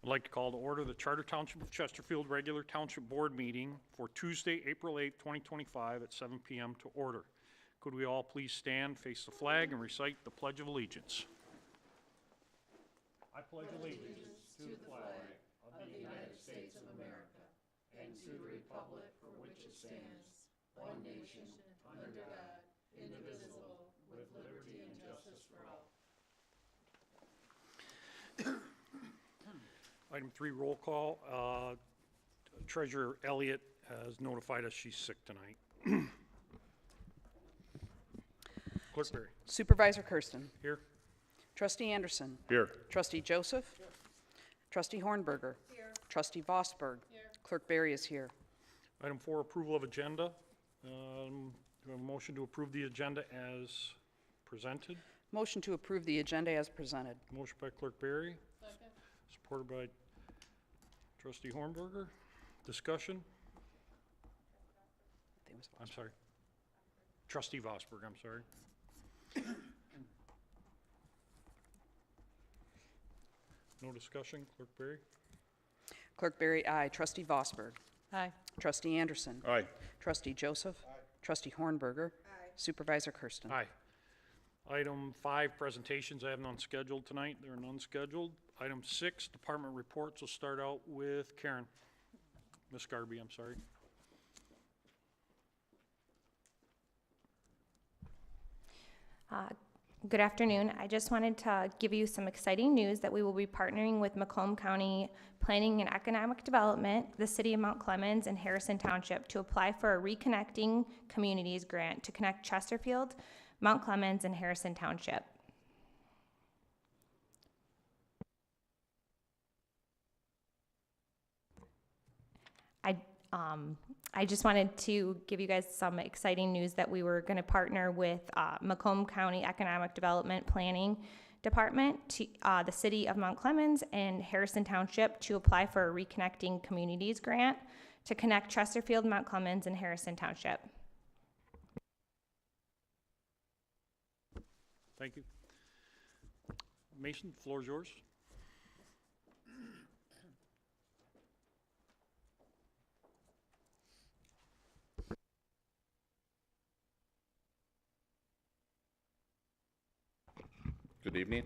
I'd like to call to order the Charter Township of Chesterfield regular Township Board meeting for Tuesday, April 8, 2025 at 7 p.m. to order. Could we all please stand, face the flag, and recite the Pledge of Allegiance? I pledge allegiance to the flag of the United States of America and to the republic for which it stands, one nation, under God, indivisible, with liberty and justice for all. Item 3, roll call. Treasurer Elliott has notified us she's sick tonight. Clerk Berry. Supervisor Kersten. Here. Trustee Anderson. Here. Trustee Joseph. Here. Trustee Hornberger. Here. Trustee Vosberg. Here. Clerk Berry is here. Item 4, approval of agenda. Do we have a motion to approve the agenda as presented? Motion to approve the agenda as presented. Motion by Clerk Berry. Second. Supported by Trustee Hornberger. Discussion? I'm sorry. Trustee Vosberg, I'm sorry. No discussion. Clerk Berry? Clerk Berry, aye. Trustee Vosberg. Aye. Trustee Anderson. Aye. Trustee Joseph. Aye. Trustee Hornberger. Aye. Supervisor Kersten. Aye. Item 5, presentations. I have none scheduled tonight. There are none scheduled. Item 6, department reports. We'll start out with Karen. Ms. Garby, I'm sorry. Good afternoon. I just wanted to give you some exciting news that we will be partnering with Macomb County Planning and Economic Development, the City of Mount Clemens, and Harrison Township to apply for a Reconnecting Communities grant to connect Chesterfield, Mount Clemens, and Harrison Township. I just wanted to give you guys some exciting news that we were going to partner with Macomb County Economic Development Planning Department, the City of Mount Clemens, and Harrison Township to apply for a Reconnecting Communities grant to connect Chesterfield, Mount Clemens, and Harrison Township. Thank you. Mason, the floor is yours. Good evening.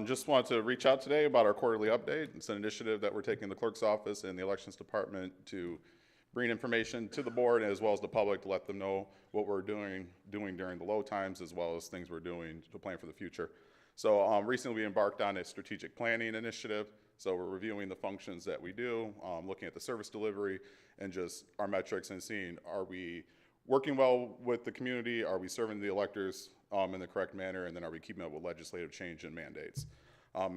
Just wanted to reach out today about our quarterly update. It's an initiative that we're taking in the clerk's office and the elections department to bring information to the board as well as the public to let them know what we're doing during the low times as well as things we're doing to plan for the future. So recently we embarked on a strategic planning initiative. So we're reviewing the functions that we do, looking at the service delivery and just our metrics and seeing, are we working well with the community? Are we serving the electors in the correct manner? And then are we keeping up with legislative change and mandates?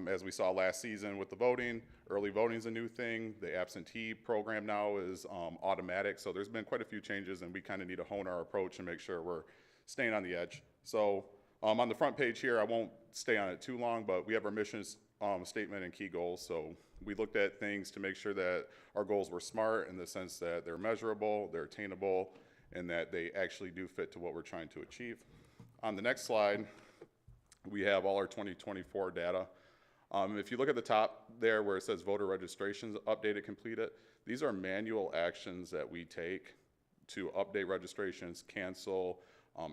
As we saw last season with the voting, early voting is a new thing. The absentee program now is automatic. So there's been quite a few changes and we kind of need to hone our approach and make sure we're staying on the edge. So on the front page here, I won't stay on it too long, but we have our mission statement and key goals. So we looked at things to make sure that our goals were smart in the sense that they're measurable, they're attainable, and that they actually do fit to what we're trying to achieve. On the next slide, we have all our 2024 data. If you look at the top there where it says voter registrations updated, completed, these are manual actions that we take to update registrations, cancel,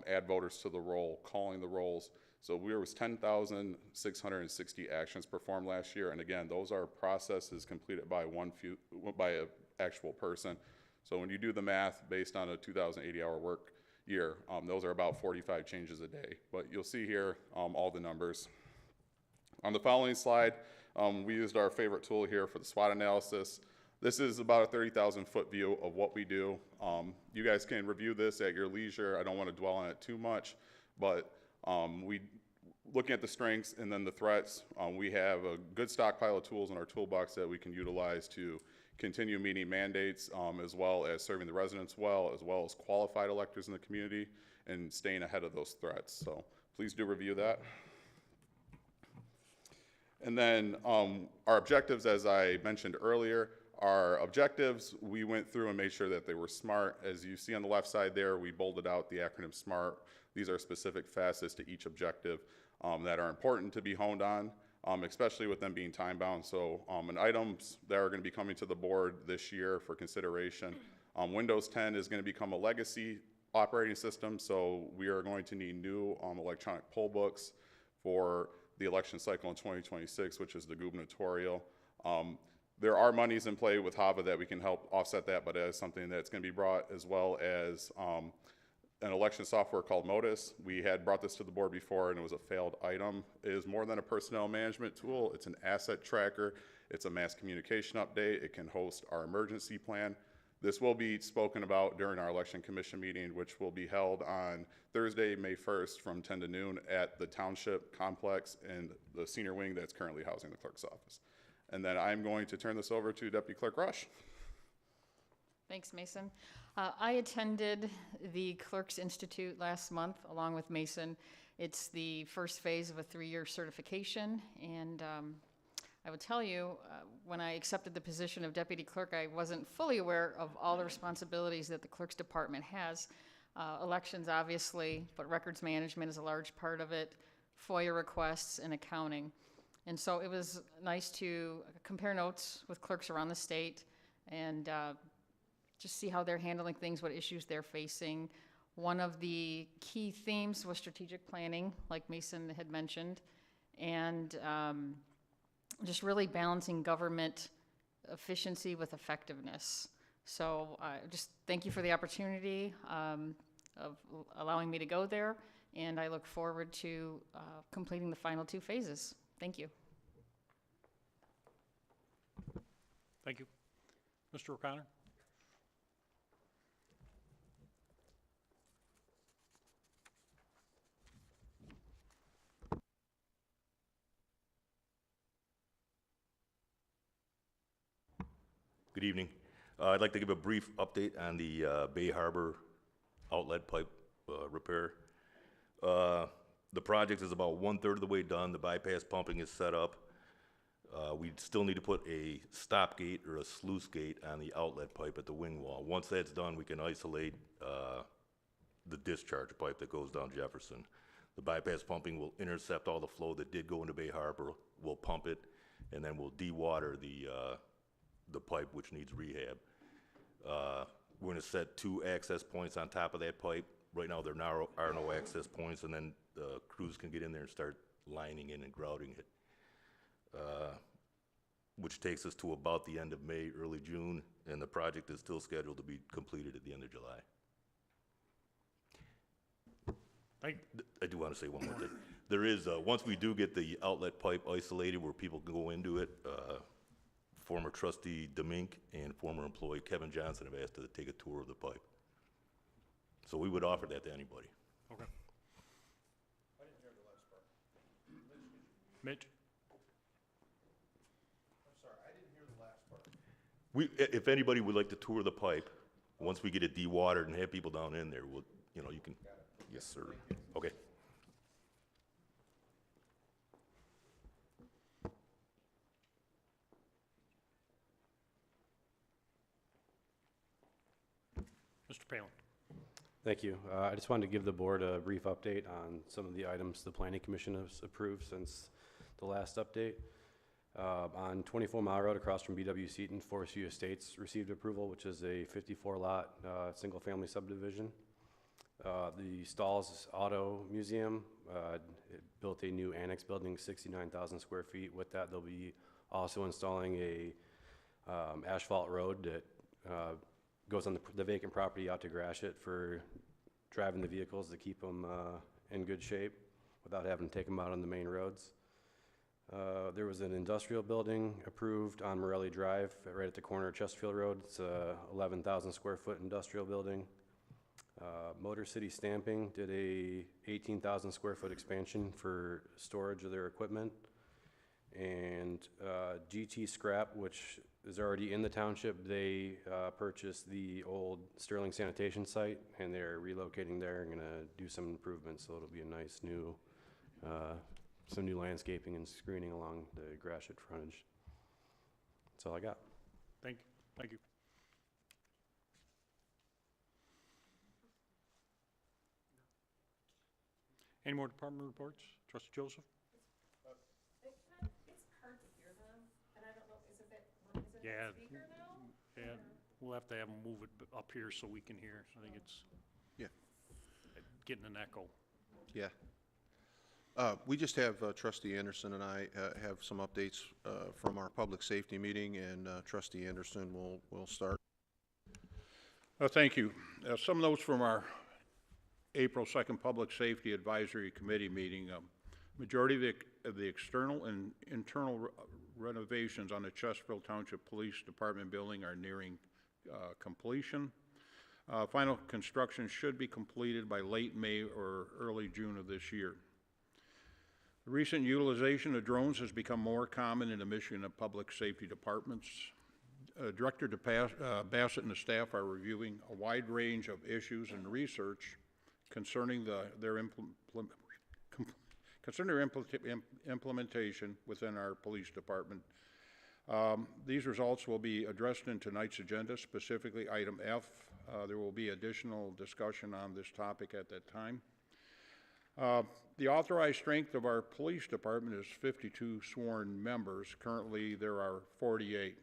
add voters to the roll, calling the rolls. So there was 10,660 actions performed last year, and again, those are processes completed by an actual person. So when you do the math based on a 2,080-hour work year, those are about 45 changes a day. But you'll see here all the numbers. On the following slide, we used our favorite tool here for the SWOT analysis. This is about a 30,000-foot view of what we do. You guys can review this at your leisure. I don't want to dwell on it too much, but looking at the strengths and then the threats, we have a good stockpile of tools in our toolbox that we can utilize to continue meeting mandates, as well as serving the residents well as qualified electors in the community and staying ahead of those threats. So please do review that. And then our objectives, as I mentioned earlier, we went through and made sure that they were SMART. As you see on the left side there, we bolded out the acronym SMART. These are specific facets to each objective that are important to be honed on. especially with them being time-bound. So, and items that are going to be coming to the board this year for consideration, Windows 10 is going to become a legacy operating system, so we are going to need new electronic poll books for the election cycle in 2026, which is the gubernatorial. There are monies in play with HAVA that we can help offset that, but as something that's going to be brought, as well as an election software called Modus. We had brought this to the board before, and it was a failed item. It is more than a personnel management tool. It's an asset tracker. It's a mass communication update. It can host our emergency plan. This will be spoken about during our election commission meeting, which will be held on Thursday, May 1st from 10 to noon at the Township complex and the senior wing that's currently housing the clerk's office. And then I'm going to turn this over to Deputy Clerk Rush. Thanks, Mason. I attended the Clerks Institute last month along with Mason. It's the first phase of a 3-year certification, and I will tell you, when I accepted the position of deputy clerk, I wasn't fully aware of all the responsibilities that the clerk's department has. Elections, obviously, but records management is a large part of it, FOIA requests, and accounting. And so it was nice to compare notes with clerks around the state and just see how they're handling things, what issues they're facing. One of the key themes was strategic planning, like Mason had mentioned, and just really balancing government efficiency with effectiveness. So just thank you for the opportunity of allowing me to go there, and I look forward to completing the final 2 phases. Thank you. Thank you. Mr. O'Connor? Good evening. I'd like to give a brief update on the Bay Harbor outlet pipe repair. The project is about 1/3 of the way done. The bypass pumping is set up. We still need to put a stop gate or a sluice gate on the outlet pipe at the wing wall. Once that's done, we can isolate the discharge pipe that goes down Jefferson. The bypass pumping will intercept all the flow that did go into Bay Harbor. We'll pump it, and then we'll dewater the pipe, which needs rehab. We're going to set 2 access points on top of that pipe. Right now, there are no access points, and then the crews can get in there and start lining in and grouting it, which takes us to about the end of May, early June, and the project is still scheduled to be completed at the end of July. I do want to say one more thing. There is, once we do get the outlet pipe isolated where people can go into it, former trustee Demink and former employee Kevin Johnson have asked to take a tour of the pipe. So we would offer that to anybody. Okay. I didn't hear the last part. Mitch? I'm sorry, I didn't hear the last part. If anybody would like to tour the pipe, once we get it dewatered and have people down in there, we'll, you can. Yes, sir. Okay. Mr. Palin? Thank you. I just wanted to give the board a brief update on some of the items the Planning Commission has approved since the last update. On 24 Mile Road across from BW Seaton, Forest View Estates received approval, which is a 54-lot single-family subdivision. The Stalls Auto Museum built a new annex building, 69,000 square feet. With that, they'll be also installing a asphalt road that goes on the vacant property out to Gratiot for driving the vehicles to keep them in good shape without having to take them out on the main roads. There was an industrial building approved on Morelli Drive right at the corner of Chesterfield Road. It's a 11,000 square foot industrial building. Motor City Stamping did a 18,000 square foot expansion for storage of their equipment. And GT Scrap, which is already in the township, they purchased the old Sterling Sanitation site, and they're relocating there and gonna do some improvements, so it'll be a nice new, some new landscaping and screening along the Gratiot frontage. That's all I got. Thank you. Thank you. Any more department reports? Trustee Joseph? Yeah, and we'll have to have them move it up here so we can hear. I think it's Yeah. getting an echo. Yeah. We just have Trustee Anderson and I have some updates from our public safety meeting, and Trustee Anderson will start. Thank you. Some notes from our April 2nd Public Safety Advisory Committee meeting. Majority of the external and internal renovations on the Chesterfield Township Police Department building are nearing completion. Final construction should be completed by late May or early June of this year. The recent utilization of drones has become more common in the Michigan public safety departments. Director Bassett and the staff are reviewing a wide range of issues and research concerning their implementation within our police department. These results will be addressed in tonight's agenda, specifically item F. There will be additional discussion on this topic at that time. The authorized strength of our police department is 52 sworn members. Currently, there are 48.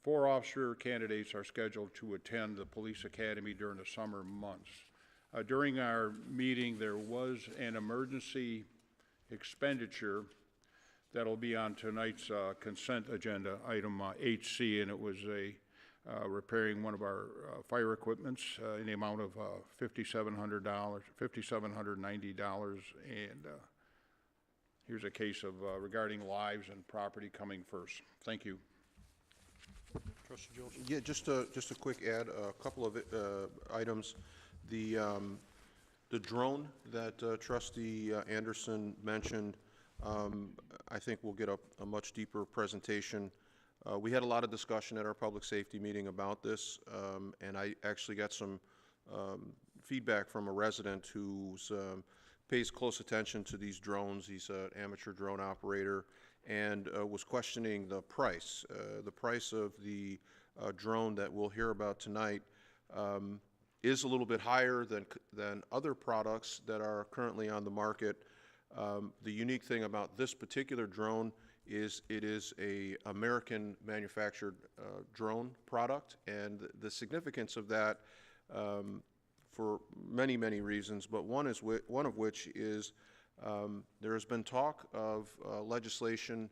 4 officer candidates are scheduled to attend the police academy during the summer months. During our meeting, there was an emergency expenditure that'll be on tonight's consent agenda, item 8C, and it was repairing one of our fire equipments in the amount of $5,790, and here's a case of regarding lives and property coming first. Thank you. Trustee Joseph? Yeah, just a quick add, a couple of items. The drone that Trustee Anderson mentioned, I think we'll get a much deeper presentation. We had a lot of discussion at our public safety meeting about this, and I actually got some feedback from a resident who pays close attention to these drones. He's an amateur drone operator, and was questioning the price. The price of the drone that we'll hear about tonight is a little bit higher than other products that are currently on the market. The unique thing about this particular drone is it is a American manufactured drone product, and the significance of that for many, many reasons, but one of which is there has been talk of legislation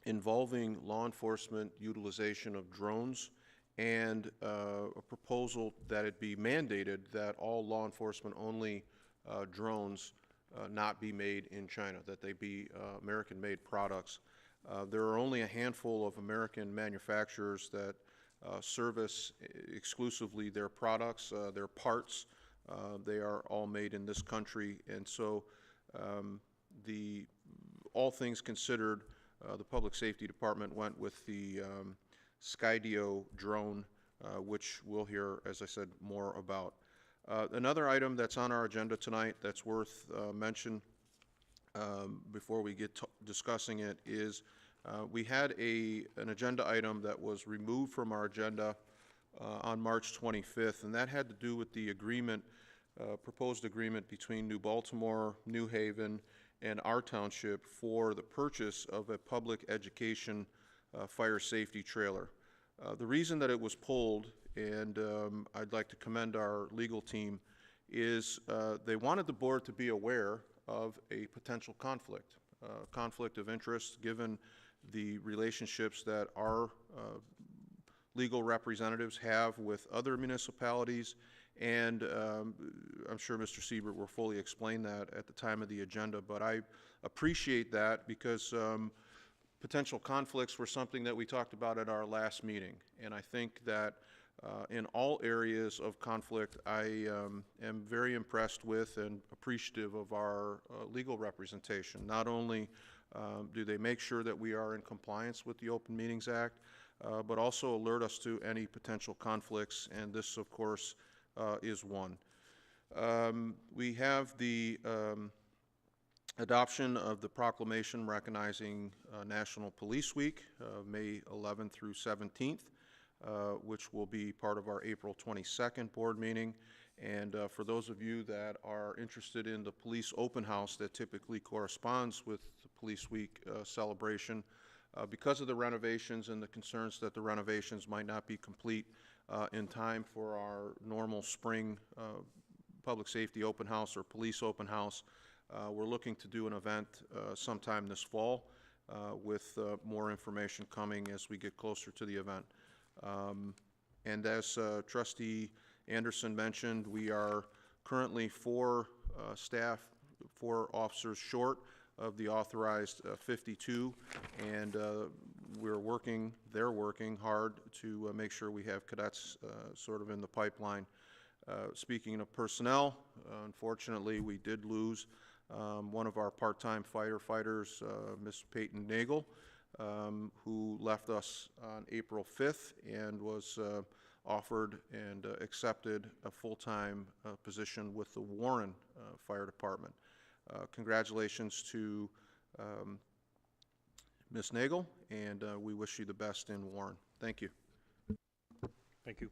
involving law enforcement utilization of drones, and a proposal that it be mandated that all law enforcement only drones not be made in China, that they be American-made products. There are only a handful of American manufacturers that service exclusively their products, their parts. They are all made in this country, and so all things considered, the Public Safety Department went with the Skydio drone, which we'll hear, as I said, more about. Another item that's on our agenda tonight that's worth mention before we get discussing it is we had an agenda item that was removed from our agenda on March 25th, and that had to do with the agreement, proposed agreement between New Baltimore, New Haven, and our township for the purchase of a public education fire safety trailer. The reason that it was pulled, and I'd like to commend our legal team, is they wanted the board to be aware of a potential conflict of interest, given the relationships that our legal representatives have with other municipalities, and I'm sure Mr. Siebert will fully explain that at the time of the agenda, but I appreciate that because potential conflicts were something that we talked about at our last meeting, and I think that in all areas of conflict, I am very impressed with and appreciative of our legal representation. Not only do they make sure that we are in compliance with the Open Meetings Act, but also alert us to any potential conflicts, and this, of course, is one. We have the adoption of the proclamation recognizing National Police Week, May 11th through 17th, which will be part of our April 22nd board meeting. And for those of you that are interested in the police open house that typically corresponds with the Police Week celebration, Because of the renovations and the concerns that the renovations might not be complete in time for our normal spring public safety open house or police open house, we're looking to do an event sometime this fall with more information coming as we get closer to the event. And as Trustee Anderson mentioned, we are currently 4 officers short of the authorized 52, and they're working hard to make sure we have cadets sort of in the pipeline. Speaking of personnel, unfortunately, we did lose one of our part-time firefighters, Miss Peyton Nagel, who left us on April 5th and was offered and accepted a full-time position with the Warren Fire Department. Congratulations to Ms. Nagel, and we wish you the best in Warren. Thank you. Thank you.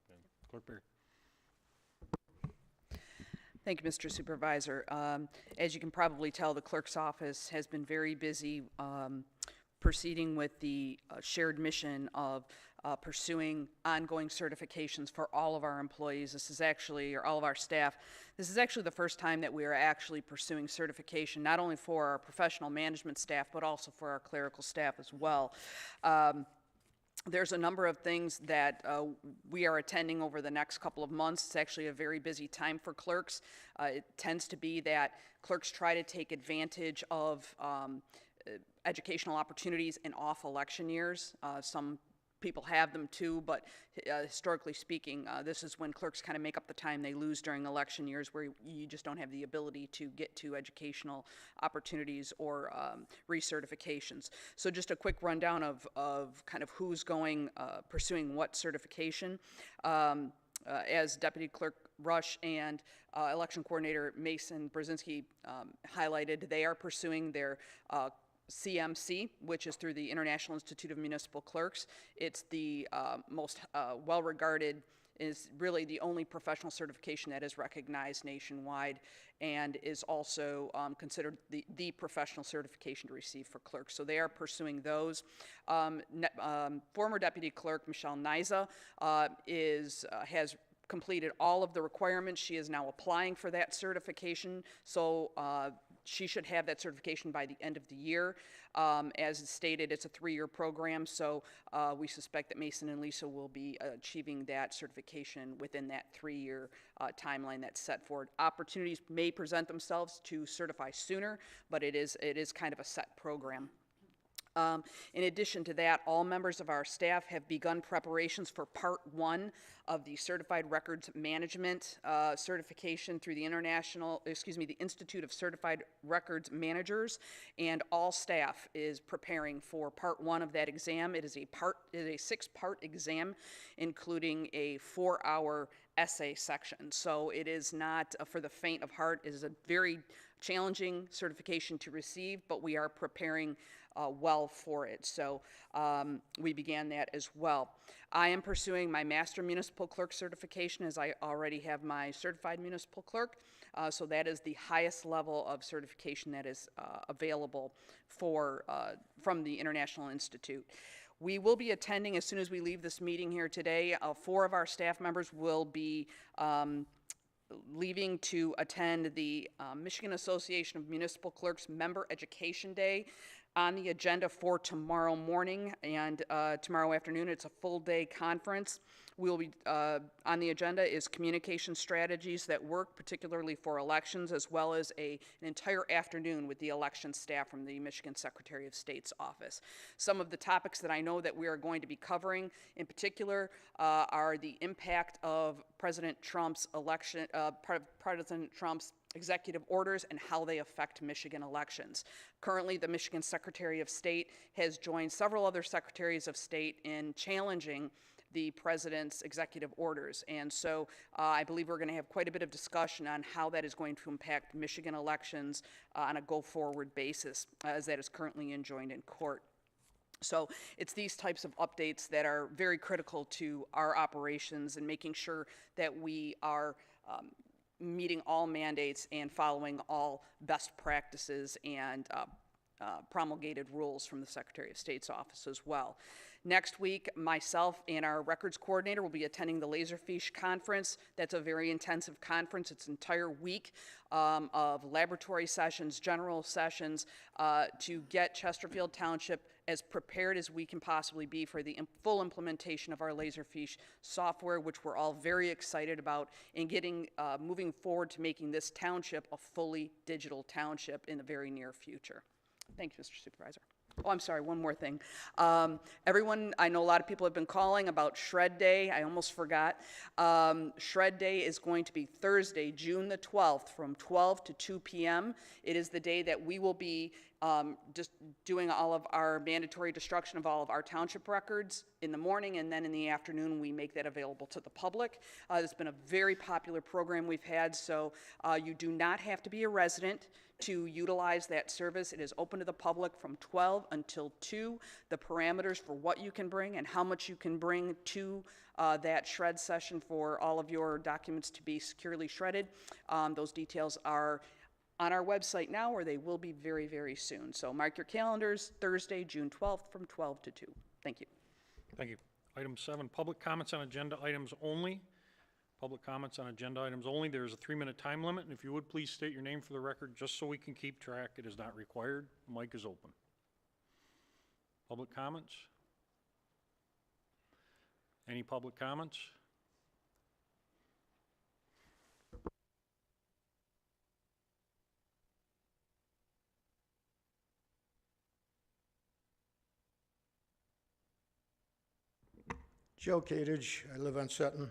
And Clerk Bear. Thank you, Mr. Supervisor. As you can probably tell, the clerk's office has been very busy proceeding with the shared mission of pursuing ongoing certifications for all of our employees. This is actually, or all of our staff, this is actually the first time that we are actually pursuing certification, not only for our professional management staff, but also for our clerical staff as well. There's a number of things that we are attending over the next couple of months. It's actually a very busy time for clerks. It tends to be that clerks try to take advantage of educational opportunities in off-election years. Some people have them too, but historically speaking, this is when clerks kind of make up the time they lose during election years, where you just don't have the ability to get to educational opportunities or recertifications. So just a quick rundown of kind of who's going, pursuing what certification. As Deputy Clerk Rush and Election Coordinator Mason Brzezinski highlighted, they are pursuing their CMC, which is through the International Institute of Municipal Clerks. It's the most well-regarded, is really the only professional certification that is recognized nationwide, and is also considered the professional certification to receive for clerks. So they are pursuing those. Former Deputy Clerk Michelle Niza has completed all of the requirements. She is now applying for that certification. So she should have that certification by the end of the year. As stated, it's a 3-year program, so we suspect that Mason and Lisa will be achieving that certification within that 3-year timeline that's set forward. Opportunities may present themselves to certify sooner, but it is kind of a set program. In addition to that, all members of our staff have begun preparations for Part 1 of the Certified Records Management certification through the the Institute of Certified Records Managers, and all staff is preparing for Part 1 of that exam. It is a 6-part exam, including a 4-hour essay section. So it is not for the faint of heart. It is a very challenging certification to receive, but we are preparing well for it. So we began that as well. I am pursuing my Master Municipal Clerk certification, as I already have my Certified Municipal Clerk. So that is the highest level of certification that is available from the International Institute. We will be attending, as soon as we leave this meeting here today, 4 of our staff members will be leaving to attend the Michigan Association of Municipal Clerks Member Education Day. On the agenda for tomorrow morning and tomorrow afternoon, it's a full-day conference. We'll be on the agenda is communication strategies that work, particularly for elections, as well as an entire afternoon with the election staff from the Michigan Secretary of State's office. Some of the topics that I know that we are going to be covering, in particular, are the impact of President Trump's executive orders and how they affect Michigan elections. Currently, the Michigan Secretary of State has joined several other secretaries of state in challenging the president's executive orders. And so I believe we're going to have quite a bit of discussion on how that is going to impact Michigan elections on a go-forward basis, as that is currently enjoined in court. So it's these types of updates that are very critical to our operations and making sure that we are meeting all mandates and following all best practices and promulgated rules from the Secretary of State's office as well. Next week, myself and our records coordinator will be attending the Laserfish Conference. That's a very intensive conference. It's an entire week of laboratory sessions, general sessions, to get Chesterfield Township as prepared as we can possibly be for the full implementation of our Laserfish software, which we're all very excited about, and getting moving forward to making this township a fully digital township in the very near future. Thank you, Mr. Supervisor. Oh, I'm sorry, one more thing. Everyone, I know a lot of people have been calling about Shred Day. I almost forgot. Shred Day is going to be Thursday, June the 12th, from 12 to 2 p.m. It is the day that we will be just doing all of our mandatory destruction of all of our township records in the morning, and then in the afternoon we make that available to the public. It's been a very popular program we've had, so you do not have to be a resident to utilize that service. It is open to the public from 12 until 2. The parameters for what you can bring and how much you can bring to that shred session for all of your documents to be securely shredded, those details are on our website now, or they will be very, very soon. So mark your calendars, Thursday, June 12th from 12 to 2. Thank you. Thank you. Item 7, public comments on agenda items only. Public comments on agenda items only. There's a 3-minute time limit, and if you would please state your name for the record, just so we can keep track. It is not required. Mic is open. Public comments? Any public comments? Joe Kadage, I live on Sutton.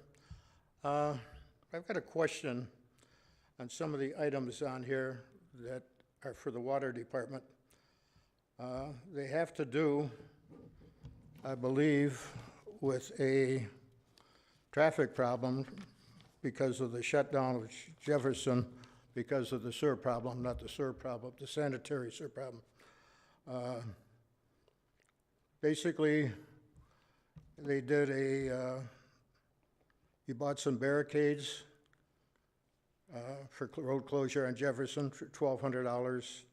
I've got a question on some of the items on here that are for the water department. They have to do, I believe, with a traffic problem because of the shutdown of Jefferson, because of the sewer problem, not the sewer problem, the sanitary sewer problem. Basically, they did you bought some barricades for road closure on Jefferson for $1,200.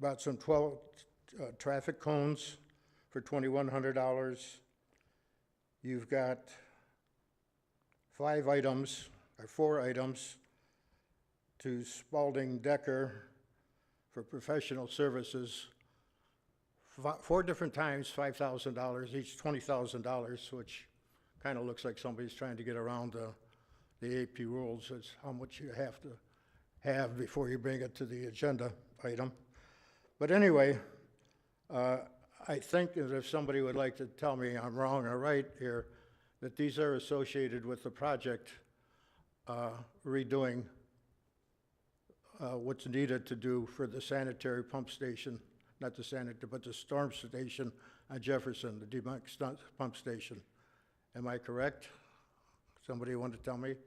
Bought some 12 traffic cones for $2,100. You've got 4 items to Spalding Decker for professional services. 4 different times, $5,000, each $20,000, which kind of looks like somebody's trying to get around the AP rules as how much you have to have before you bring it to the agenda item. But anyway, I think that if somebody would like to tell me I'm wrong or right here, that these are associated with the project redoing what's needed to do for the sanitary pump station, not the sanitary, but the storm station on Jefferson, the Debunk pump station. Am I correct? Somebody want to tell me? Yes,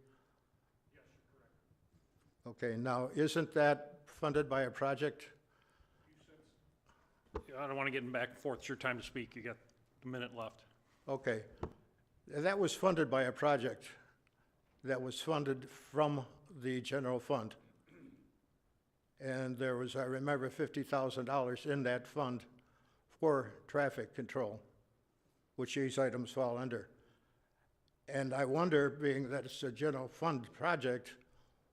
you're correct. Okay, now isn't that funded by a project? I don't want to get in back and forth. It's your time to speak. You got a minute left. Okay. That was funded by a project that was funded from the general fund. And there was, I remember, $50,000 in that fund for traffic control, which these items fall under. And I wonder, being that it's a general fund project,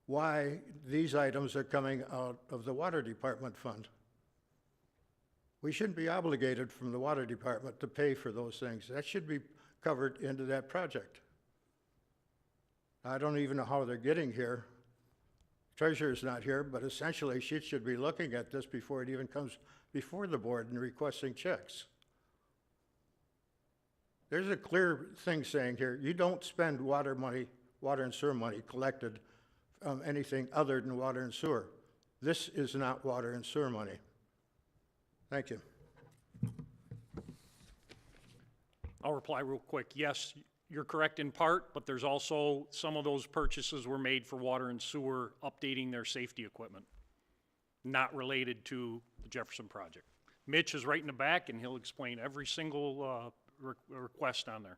why these items are coming out of the water department fund. We shouldn't be obligated from the water department to pay for those things. That should be covered into that project. I don't even know how they're getting here. Treasurer's not here, but essentially she should be looking at this before it even comes before the board and requesting checks. There's a clear thing saying here, you don't spend water money, water and sewer money collected from anything other than water and sewer. This is not water and sewer money. Thank you. I'll reply real quick. Yes, you're correct in part, but there's also some of those purchases were made for water and sewer updating their safety equipment, not related to the Jefferson project. Mitch is right in the back, and he'll explain every single request on there.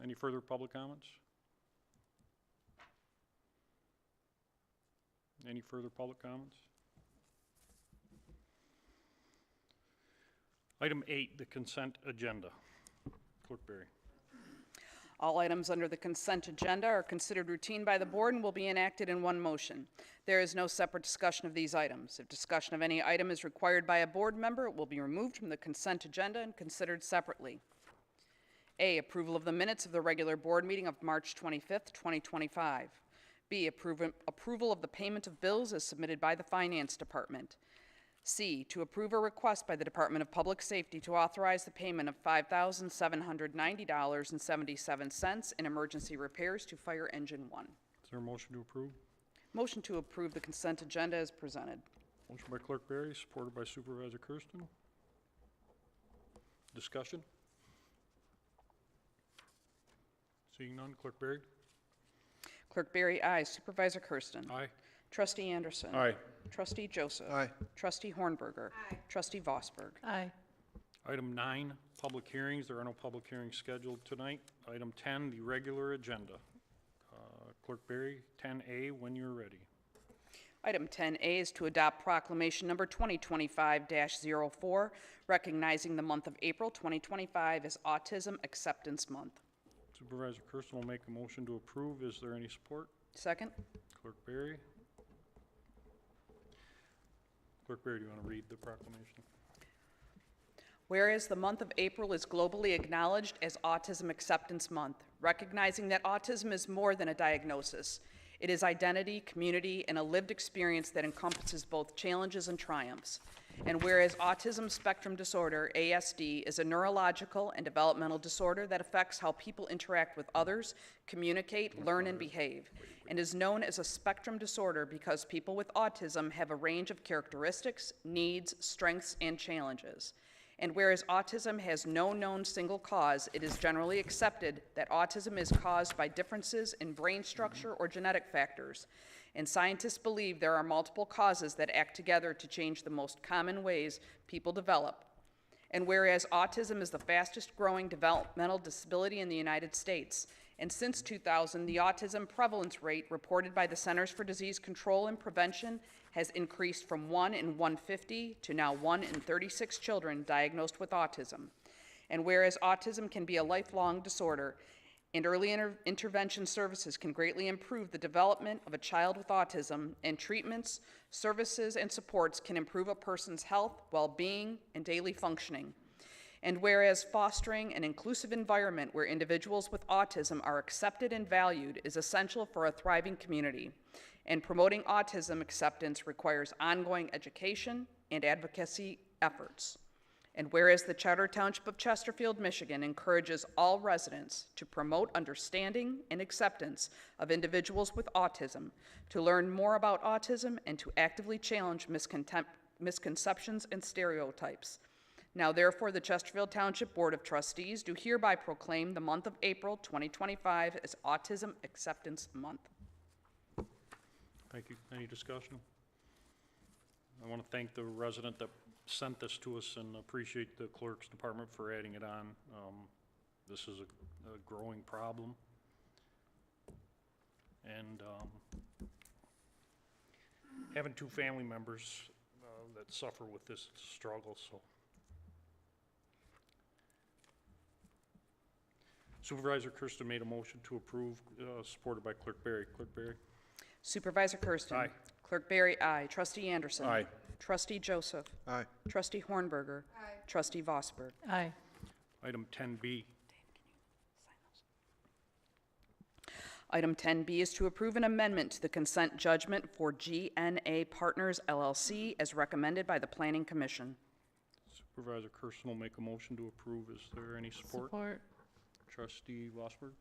Any further public comments? Any further public comments? Item 8, the consent agenda. Clerk Berry. All items under the consent agenda are considered routine by the board and will be enacted in one motion. There is no separate discussion of these items. If discussion of any item is required by a board member, it will be removed from the consent agenda and considered separately. A, approval of the minutes of the regular board meeting of March 25th, 2025. B, approval of the payment of bills as submitted by the Finance Department. C, to approve a request by the Department of Public Safety to authorize the payment of $5,790.77 in emergency repairs to Fire Engine 1. Is there a motion to approve? Motion to approve the consent agenda as presented. Motion by Clerk Berry, supported by Supervisor Kersten. Discussion? Seeing none, Clerk Berry. Clerk Berry, aye. Supervisor Kersten. Aye. Trustee Anderson. Aye. Trustee Joseph. Aye. Trustee Hornberger. Aye. Trustee Vosberg. Aye. Item 9, public hearings. There are no public hearings scheduled tonight. Item 10, the regular agenda. Clerk Berry, 10A, when you're ready. Item 10A is to adopt Proclamation Number 2025-04, recognizing the month of April 2025 as Autism Acceptance Month. Supervisor Kersten will make a motion to approve. Is there any support? Second. Clerk Berry. Clerk Berry, do you want to read the proclamation? Whereas the month of April is globally acknowledged as Autism Acceptance Month, recognizing that autism is more than a diagnosis. It is identity, community, and a lived experience that encompasses both challenges and triumphs. And whereas autism spectrum disorder, ASD, is a neurological and developmental disorder that affects how people interact with others, communicate, learn, and behave, and is known as a spectrum disorder because people with autism have a range of characteristics, needs, strengths, and challenges. And whereas autism has no known single cause, it is generally accepted that autism is caused by differences in brain structure or genetic factors. And scientists believe there are multiple causes that act together to change the most common ways people develop. And whereas autism is the fastest growing developmental disability in the United States, and since 2000, the autism prevalence rate reported by the Centers for Disease Control and Prevention has increased from 1 in 150 to now 1 in 36 children diagnosed with autism. And whereas autism can be a lifelong disorder, and early intervention services can greatly improve the development of a child with autism, and treatments, services, and supports can improve a person's health, well-being, and daily functioning. And whereas fostering an inclusive environment where individuals with autism are accepted and valued is essential for a thriving community, and promoting autism acceptance requires ongoing education and advocacy efforts. And whereas the Charter Township of Chesterfield, Michigan encourages all residents to promote understanding and acceptance of individuals with autism, to learn more about autism, and to actively challenge misconceptions and stereotypes. Now therefore, the Chesterfield Township Board of Trustees do hereby proclaim the month of April 2025 as Autism Acceptance Month. Thank you. Any discussion? I want to thank the resident that sent this to us and appreciate the clerk's department for adding it on. This is a growing problem. And having two family members that suffer with this struggle, so. Supervisor Kersten made a motion to approve, supported by Clerk Berry. Clerk Berry? Supervisor Kersten. Aye. Clerk Berry, aye. Trustee Anderson. Aye. Trustee Joseph. Aye. Trustee Hornberger. Aye. Trustee Vosberg. Aye. Item 10B. Item 10B is to approve an amendment to the consent judgment for GNA Partners LLC as recommended by the Planning Commission. Supervisor Kersten will make a motion to approve. Is there any support? Support. Trustee Vosberg?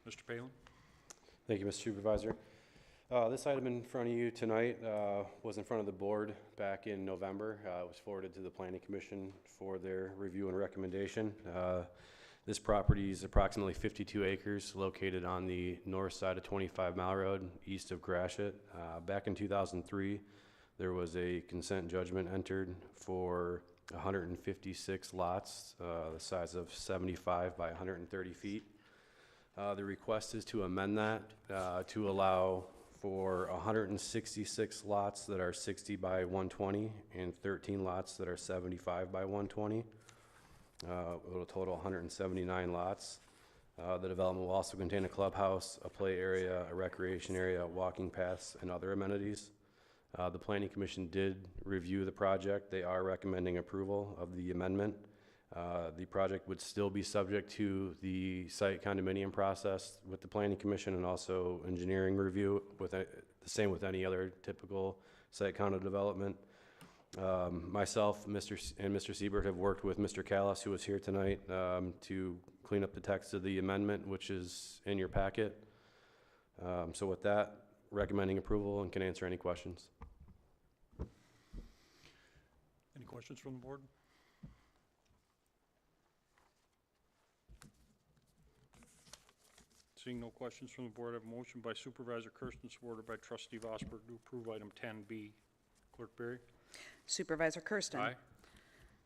Mr. Palin? Thank you, Mr. Supervisor. This item in front of you tonight was in front of the board back in November. It was forwarded to the Planning Commission for their review and recommendation. This property is approximately 52 acres located on the north side of 25 Mile Road, east of Gratiot. Back in 2003, there was a consent judgment entered for 156 lots, the size of 75 by 130 feet. The request is to amend that to allow for 166 lots that are 60 by 120 and 13 lots that are 75 by 120. It'll total 179 lots. The development will also contain a clubhouse, a play area, a recreation area, walking paths, and other amenities. The Planning Commission did review the project. They are recommending approval of the amendment. The project would still be subject to the site condominium process with the Planning Commission and also engineering review, with the same with any other typical site condo development. Myself and Mr. Siebert have worked with Mr. Callis, who was here tonight, to clean up the text of the amendment, which is in your packet. So with that, recommending approval and can answer any questions. Any questions from the board? Seeing no questions from the board, I have a motion by Supervisor Kersten, supported by Trustee Vosberg, to approve item 10B. Clerk Berry? Supervisor Kersten. Aye.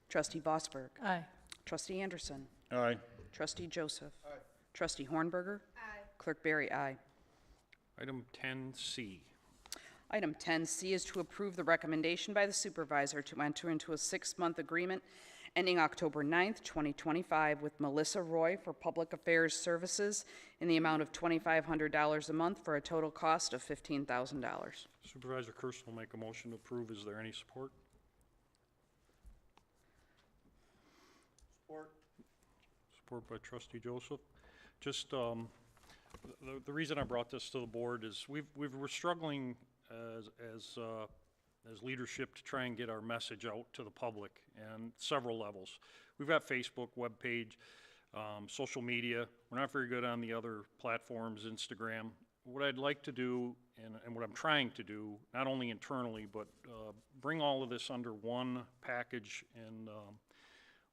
Trustee Vosberg. Aye. Trustee Anderson. Aye. Trustee Joseph. Aye. Trustee Hornberger. Aye. Clerk Berry, aye. Item 10C. Item 10C is to approve the recommendation by the supervisor to enter into a 6-month agreement ending October 9th, 2025 with Melissa Roy for Public Affairs Services in the amount of $2,500 a month for a total cost of $15,000. Supervisor Kersten will make a motion to approve. Is there any support? Support. Support by Trustee Joseph. Just the reason I brought this to the board is we're struggling as leadership to try and get our message out to the public and several levels. We've got Facebook, webpage, social media. We're not very good on the other platforms, Instagram. What I'd like to do, and what I'm trying to do, not only internally, but bring all of this under one package and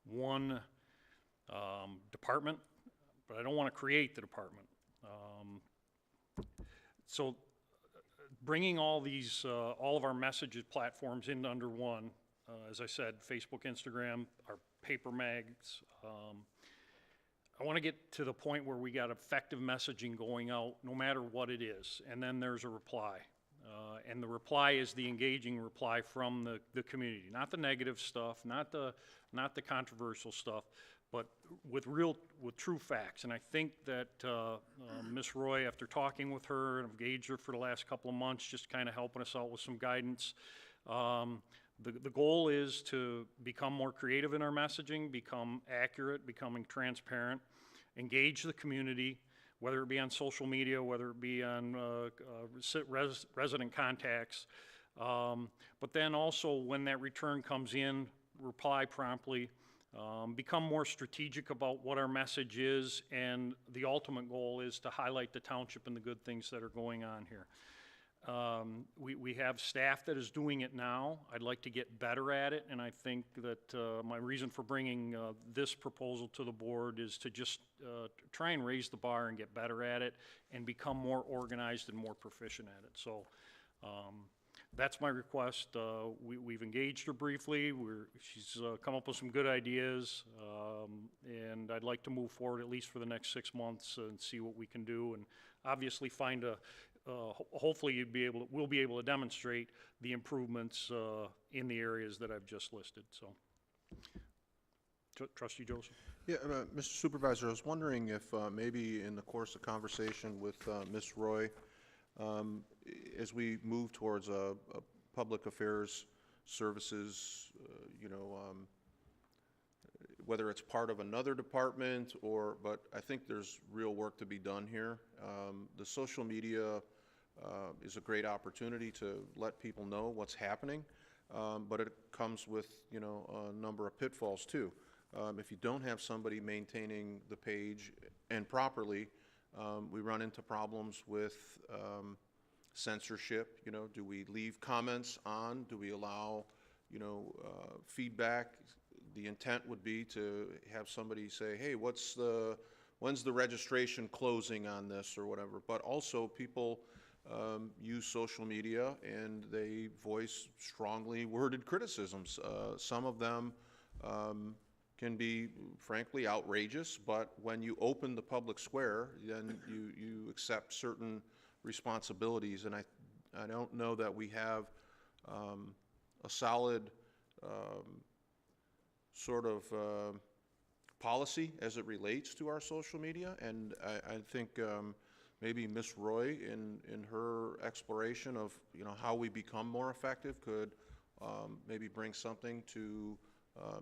one department, but I don't want to create the department. So bringing all these, all of our messages platforms in under one, as I said, Facebook, Instagram, our paper mags. I want to get to the point where we got effective messaging going out, no matter what it is, and then there's a reply. And the reply is the engaging reply from the community, not the negative stuff, not the controversial stuff, but with true facts. And I think that Ms. Roy, after talking with her and engaged her for the last couple of months, just kind of helping us out with some guidance. The goal is to become more creative in our messaging, become accurate, becoming transparent, engage the community, whether it be on social media, whether it be on resident contacts. But then also when that return comes in, reply promptly. Become more strategic about what our message is, and the ultimate goal is to highlight the township and the good things that are going on here. We have staff that is doing it now. I'd like to get better at it, and I think that my reason for bringing this proposal to the board is to just try and raise the bar and get better at it and become more organized and more proficient at it. So that's my request. We've engaged her briefly. She's come up with some good ideas, and I'd like to move forward at least for the next 6 months and see what we can do, and obviously find a. Hopefully, we'll be able to demonstrate the improvements in the areas that I've just listed. So, Trustee Joseph. Yeah, Mr. Supervisor, I was wondering if maybe in the course of conversation with Ms. Roy, as we move towards a public affairs services, whether it's part of another department but I think there's real work to be done here. The social media is a great opportunity to let people know what's happening, but it comes with, a number of pitfalls too. If you don't have somebody maintaining the page and properly, we run into problems with censorship. Do we leave comments on? Do we allow, feedback? The intent would be to have somebody say, hey, when's the registration closing on this or whatever? But also people use social media and they voice strongly worded criticisms. Some of them can be frankly outrageous, but when you open the public square, then you accept certain responsibilities, and I don't know that we have a solid sort of policy as it relates to our social media, and I think maybe Ms. Roy, in her exploration of how we become more effective, could maybe bring something to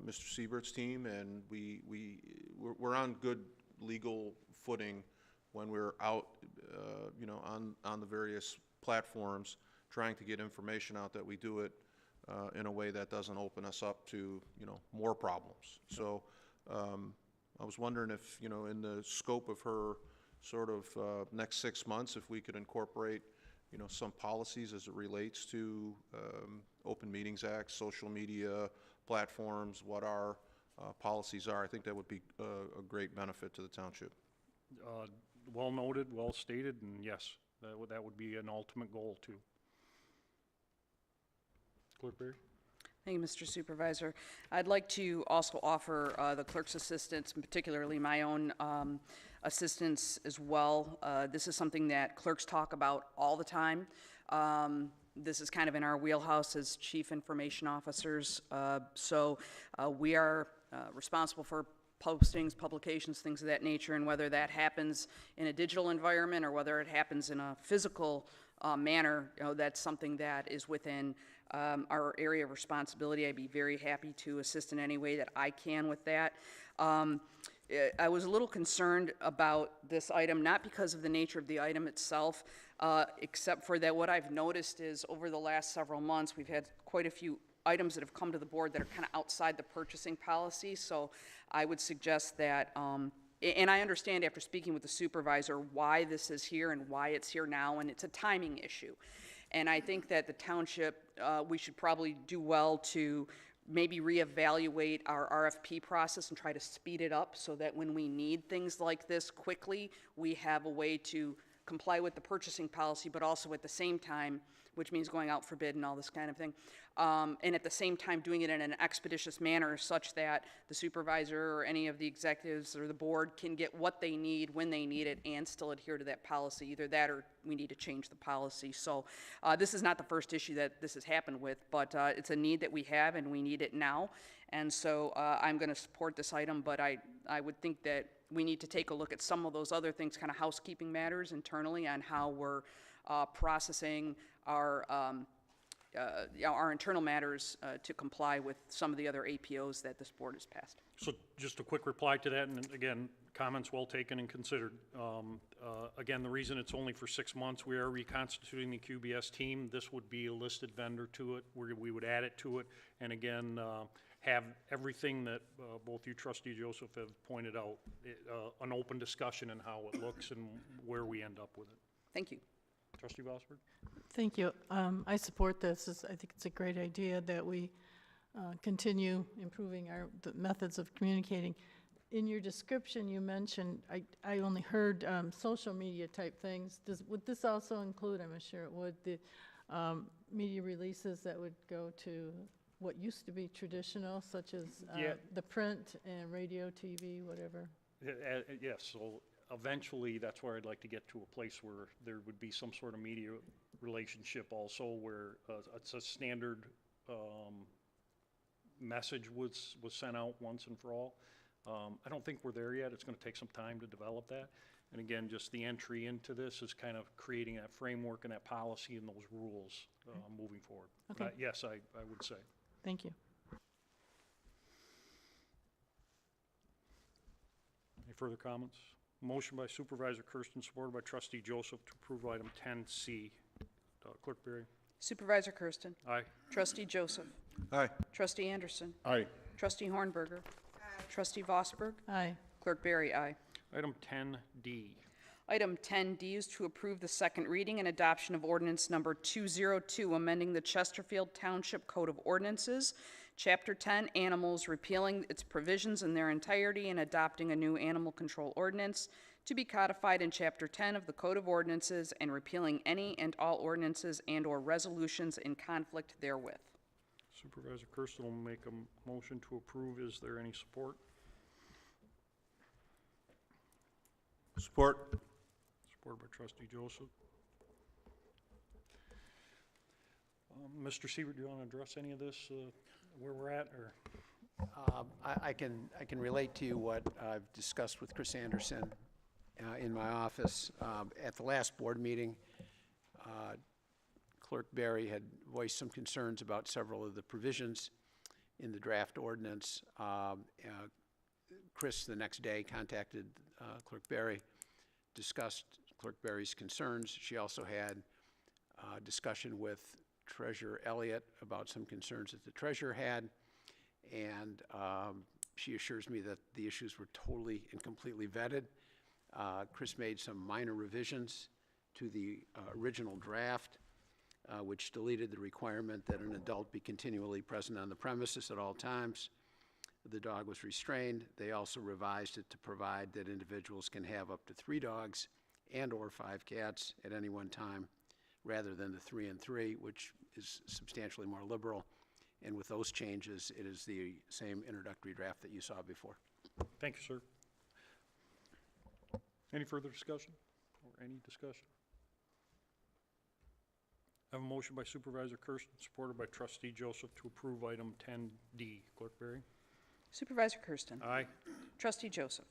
Mr. Siebert's team, and we're on good legal footing when we're out, on the various platforms trying to get information out, that we do it in a way that doesn't open us up to more problems. So I was wondering if in the scope of her sort of next 6 months, if we could incorporate some policies as it relates to Open Meetings Act, social media platforms, what our policies are. I think that would be a great benefit to the township. Well noted, well stated, and yes, that would be an ultimate goal too. Clerk Berry? Thank you, Mr. Supervisor. I'd like to also offer the clerk's assistance, and particularly my own assistance as well. This is something that clerks talk about all the time. This is kind of in our wheelhouse as chief information officers. So we are responsible for postings, publications, things of that nature, and whether that happens in a digital environment or whether it happens in a physical manner, that's something that is within our area of responsibility. I'd be very happy to assist in any way that I can with that. I was a little concerned about this item, not because of the nature of the item itself, except for that what I've noticed is over the last several months, we've had quite a few items that have come to the board that are kind of outside the purchasing policy. So I would suggest that, and I understand after speaking with the supervisor why this is here and why it's here now, and it's a timing issue. And I think that the township, we should probably do well to maybe reevaluate our RFP process and try to speed it up so that when we need things like this quickly, we have a way to comply with the purchasing policy, but also at the same time, which means going out for bid and all this kind of thing, and at the same time doing it in an expeditious manner such that the supervisor or any of the executives or the board can get what they need when they need it and still adhere to that policy. Either that or we need to change the policy. So this is not the first issue that this has happened with, but it's a need that we have and we need it now. And so I'm going to support this item, but I would think that we need to take a look at some of those other things, kind of housekeeping matters internally on how we're processing our internal matters to comply with some of the other APOs that this board has passed. So just a quick reply to that, and again, comments well taken and considered. Again, the reason it's only for 6 months, we are reconstituting the QBS team. This would be a listed vendor to it, where we would add it to it, and again, have everything that both you, Trustee Joseph, have pointed out, an open discussion on how it looks and where we end up with it. Thank you. Trustee Vosberg? Thank you. I support this. I think it's a great idea that we continue improving the methods of communicating. In your description, you mentioned, I only heard social media type things. Would this also include, I'm sure it would, the media releases that would go to what used to be traditional, such as the print and radio, TV, whatever? Yes, so eventually that's where I'd like to get to a place where there would be some sort of media relationship also, where it's a standard message was sent out once and for all. I don't think we're there yet. It's going to take some time to develop that. And again, just the entry into this is kind of creating that framework and that policy and those rules moving forward. Okay. Yes, I would say. Thank you. Any further comments? Motion by Supervisor Kersten, supported by Trustee Joseph, to approve item 10C. Clerk Berry? Supervisor Kersten. Aye. Trustee Joseph. Aye. Trustee Anderson. Aye. Trustee Hornberger. Trustee Vosberg. Aye. Clerk Berry, aye. Item 10D. Item 10D is to approve the second reading and adoption of ordinance number 202, amending the Chesterfield Township Code of Ordinances, Chapter 10, Animals, repealing its provisions in their entirety and adopting a new animal control ordinance to be codified in Chapter 10 of the Code of Ordinances and repealing any and all ordinances and/or resolutions in conflict therewith. Supervisor Kersten will make a motion to approve. Is there any support? Support. Supported by trustee Joseph. Mr. Siebert, do you want to address any of this, where we're at, or? I can relate to you what I've discussed with Chris Anderson in my office. At the last board meeting, Clerk Barry had voiced some concerns about several of the provisions in the draft ordinance. Chris, the next day, contacted Clerk Barry, discussed Clerk Barry's concerns. She also had discussion with Treasurer Elliott about some concerns that the treasurer had, and she assures me that the issues were totally and completely vetted. Chris made some minor revisions to the original draft, which deleted the requirement that an adult be continually present on the premises at all times. The dog was restrained. They also revised it to provide that individuals can have up to 3 dogs and/or 5 cats at any one time, rather than the 3 and 3, which is substantially more liberal. And with those changes, it is the same introductory draft that you saw before. Thank you, sir. Any further discussion or any discussion? I have a motion by Supervisor Kersten, supported by trustee Joseph, to approve item 10D. Clerk Barry? Supervisor Kersten. Aye. Trustee Joseph.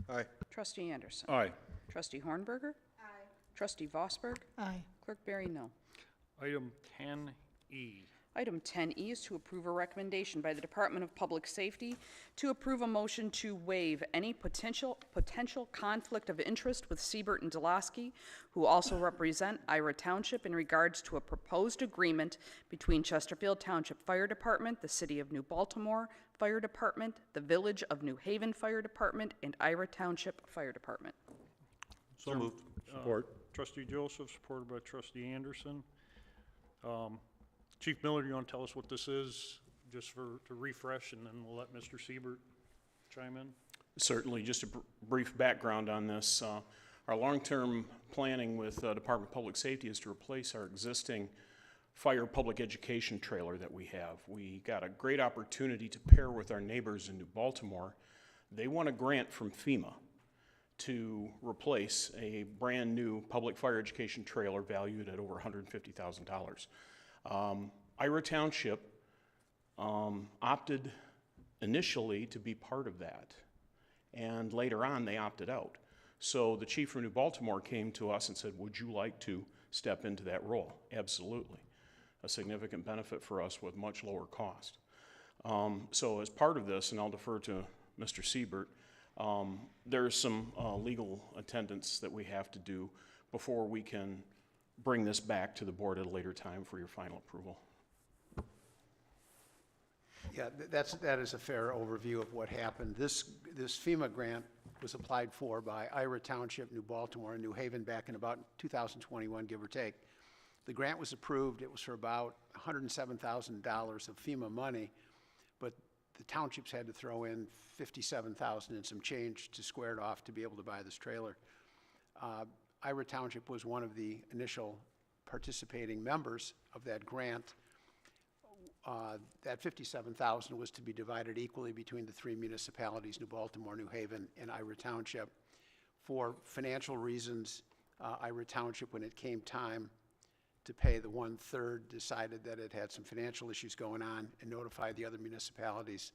Aye. Trustee Anderson. Aye. Trustee Hornberger. Aye. Trustee Vosberg. Aye. Clerk Barry, no. Item 10E. Item 10E is to approve a recommendation by the Department of Public Safety to approve a motion to waive any potential conflict of interest with Siebert and Delaski, who also represent Ira Township, in regards to a proposed agreement between Chesterfield Township Fire Department, the City of New Baltimore Fire Department, the Village of New Haven Fire Department, and Ira Township Fire Department. So moved. Support. Trustee Joseph, supported by trustee Anderson. Chief Miller, do you want to tell us what this is, just to refresh, and then we'll let Mr. Siebert chime in? Certainly, just a brief background on this. Our long-term planning with Department of Public Safety is to replace our existing fire public education trailer that we have. We got a great opportunity to pair with our neighbors in New Baltimore. They won a grant from FEMA to replace a brand-new public fire education trailer valued at over $150,000. Ira Township opted initially to be part of that, and later on they opted out. So the chief from New Baltimore came to us and said, would you like to step into that role? Absolutely. A significant benefit for us with much lower cost. So as part of this, and I'll defer to Mr. Siebert, there's some legal attendance that we have to do before we can bring this back to the board at a later time for your final approval. Yeah, that is a fair overview of what happened. This FEMA grant was applied for by Ira Township, New Baltimore, and New Haven back in about 2021, give or take. The grant was approved. It was for about $107,000 of FEMA money, but the townships had to throw in $57,000 and some change to square it off to be able to buy this trailer. Ira Township was one of the initial participating members of that grant. That $57,000 was to be divided equally between the 3 municipalities, New Baltimore, New Haven, and Ira Township. For financial reasons, Ira Township, when it came time to pay the 1/3, decided that it had some financial issues going on and notified the other municipalities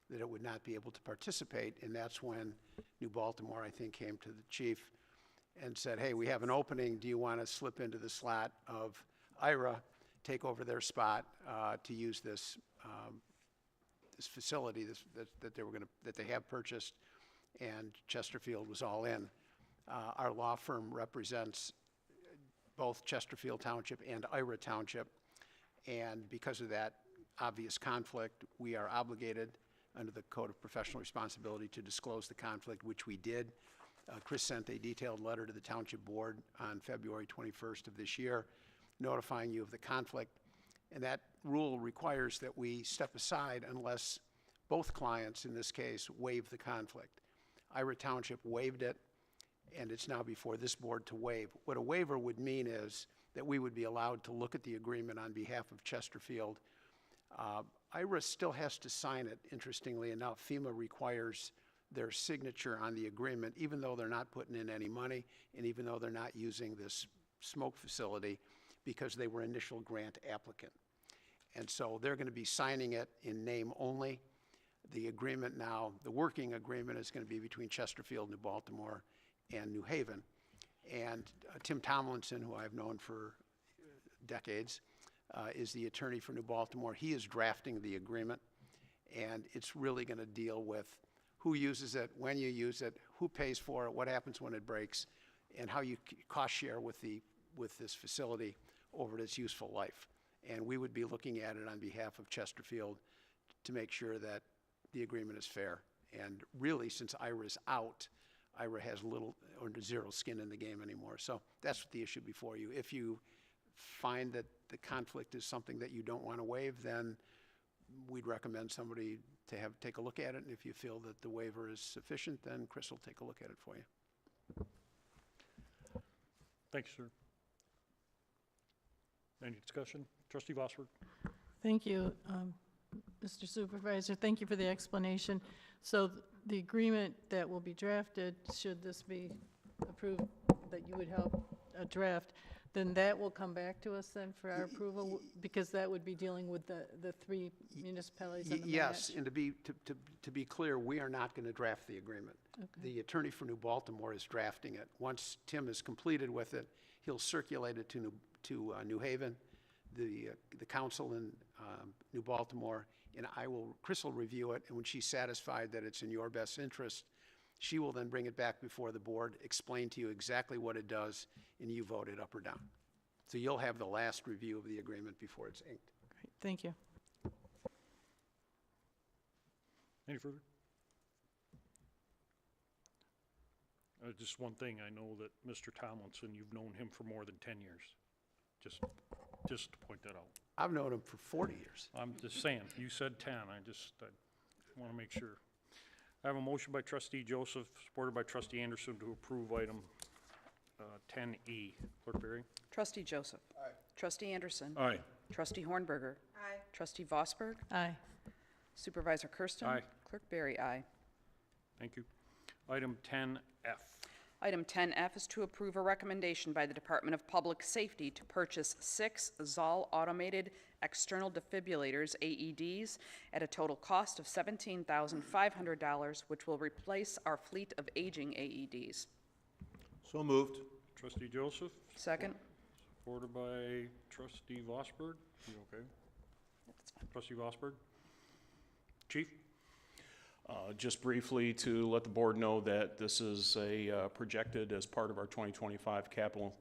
that it would not be able to participate. And that's when New Baltimore, I think, came to the chief and said, hey, we have an opening. Do you want to slip into the slot of Ira, take over their spot to use this this facility that they have purchased? And Chesterfield was all in. Our law firm represents both Chesterfield Township and Ira Township, and because of that obvious conflict, we are obligated under the Code of Professional Responsibility to disclose the conflict, which we did. Chris sent a detailed letter to the Township Board on February 21st of this year, notifying you of the conflict. And that rule requires that we step aside unless both clients, in this case, waive the conflict. Ira Township waived it, and it's now before this board to waive. What a waiver would mean is that we would be allowed to look at the agreement on behalf of Chesterfield. IRA still has to sign it, interestingly enough. FEMA requires their signature on the agreement, even though they're not putting in any money, and even though they're not using this smoke facility, because they were initial grant applicant. And so they're going to be signing it in name only. The agreement now, the working agreement, is going to be between Chesterfield, New Baltimore, and New Haven. And Tim Tomlinson, who I've known for decades, is the attorney for New Baltimore. He is drafting the agreement, and it's really going to deal with who uses it, when you use it, who pays for it, what happens when it breaks, and how you cost share with this facility over its useful life. And we would be looking at it on behalf of Chesterfield to make sure that the agreement is fair. And really, since IRA's out, IRA has little or zero skin in the game anymore. So that's the issue before you. If you find that the conflict is something that you don't want to waive, then we'd recommend somebody to take a look at it. And if you feel that the waiver is sufficient, then Chris will take a look at it for you. Thank you, sir. Any discussion? Trustee Vosberg? Thank you, Mr. Supervisor. Thank you for the explanation. So the agreement that will be drafted, should this be approved, that you would help draft, then that will come back to us then for our approval? Because that would be dealing with the three municipalities on the Yes, match. and to be clear, we are not going to draft the agreement. Okay. The attorney for New Baltimore is drafting it. Once Tim is completed with it, he'll circulate it to New Haven, the council in New Baltimore, and Chris will review it, and when she's satisfied that it's in your best interest, she will then bring it back before the board, explain to you exactly what it does, and you vote it up or down. So you'll have the last review of the agreement before it's inked. Great, thank you. Any further? Just one thing, I know that Mr. Tomlinson, you've known him for more than 10 years. Just to point that out. I've known him for 40 years. I'm just saying, you said 10, I want to make sure. I have a motion by trustee Joseph, supported by trustee Anderson, to approve item 10E. Clerk Berry? Trustee Joseph. Aye. Trustee Anderson. Aye. Trustee Hornberger. Aye. Trustee Vosberg. Aye. Supervisor Kersten. Aye. Clerk Berry, aye. Thank you. Item 10F. Item 10F is to approve a recommendation by the Department of Public Safety to purchase 6 Zoll automated external defibrillators, AEDs, at a total cost of $17,500, which will replace our fleet of aging AEDs. So moved. Trustee Joseph, Second. supported by trustee Vosberg. You okay? That's fine. Trustee Vosberg? Chief? Just briefly to let the board know that this is projected as part of our 2025 capital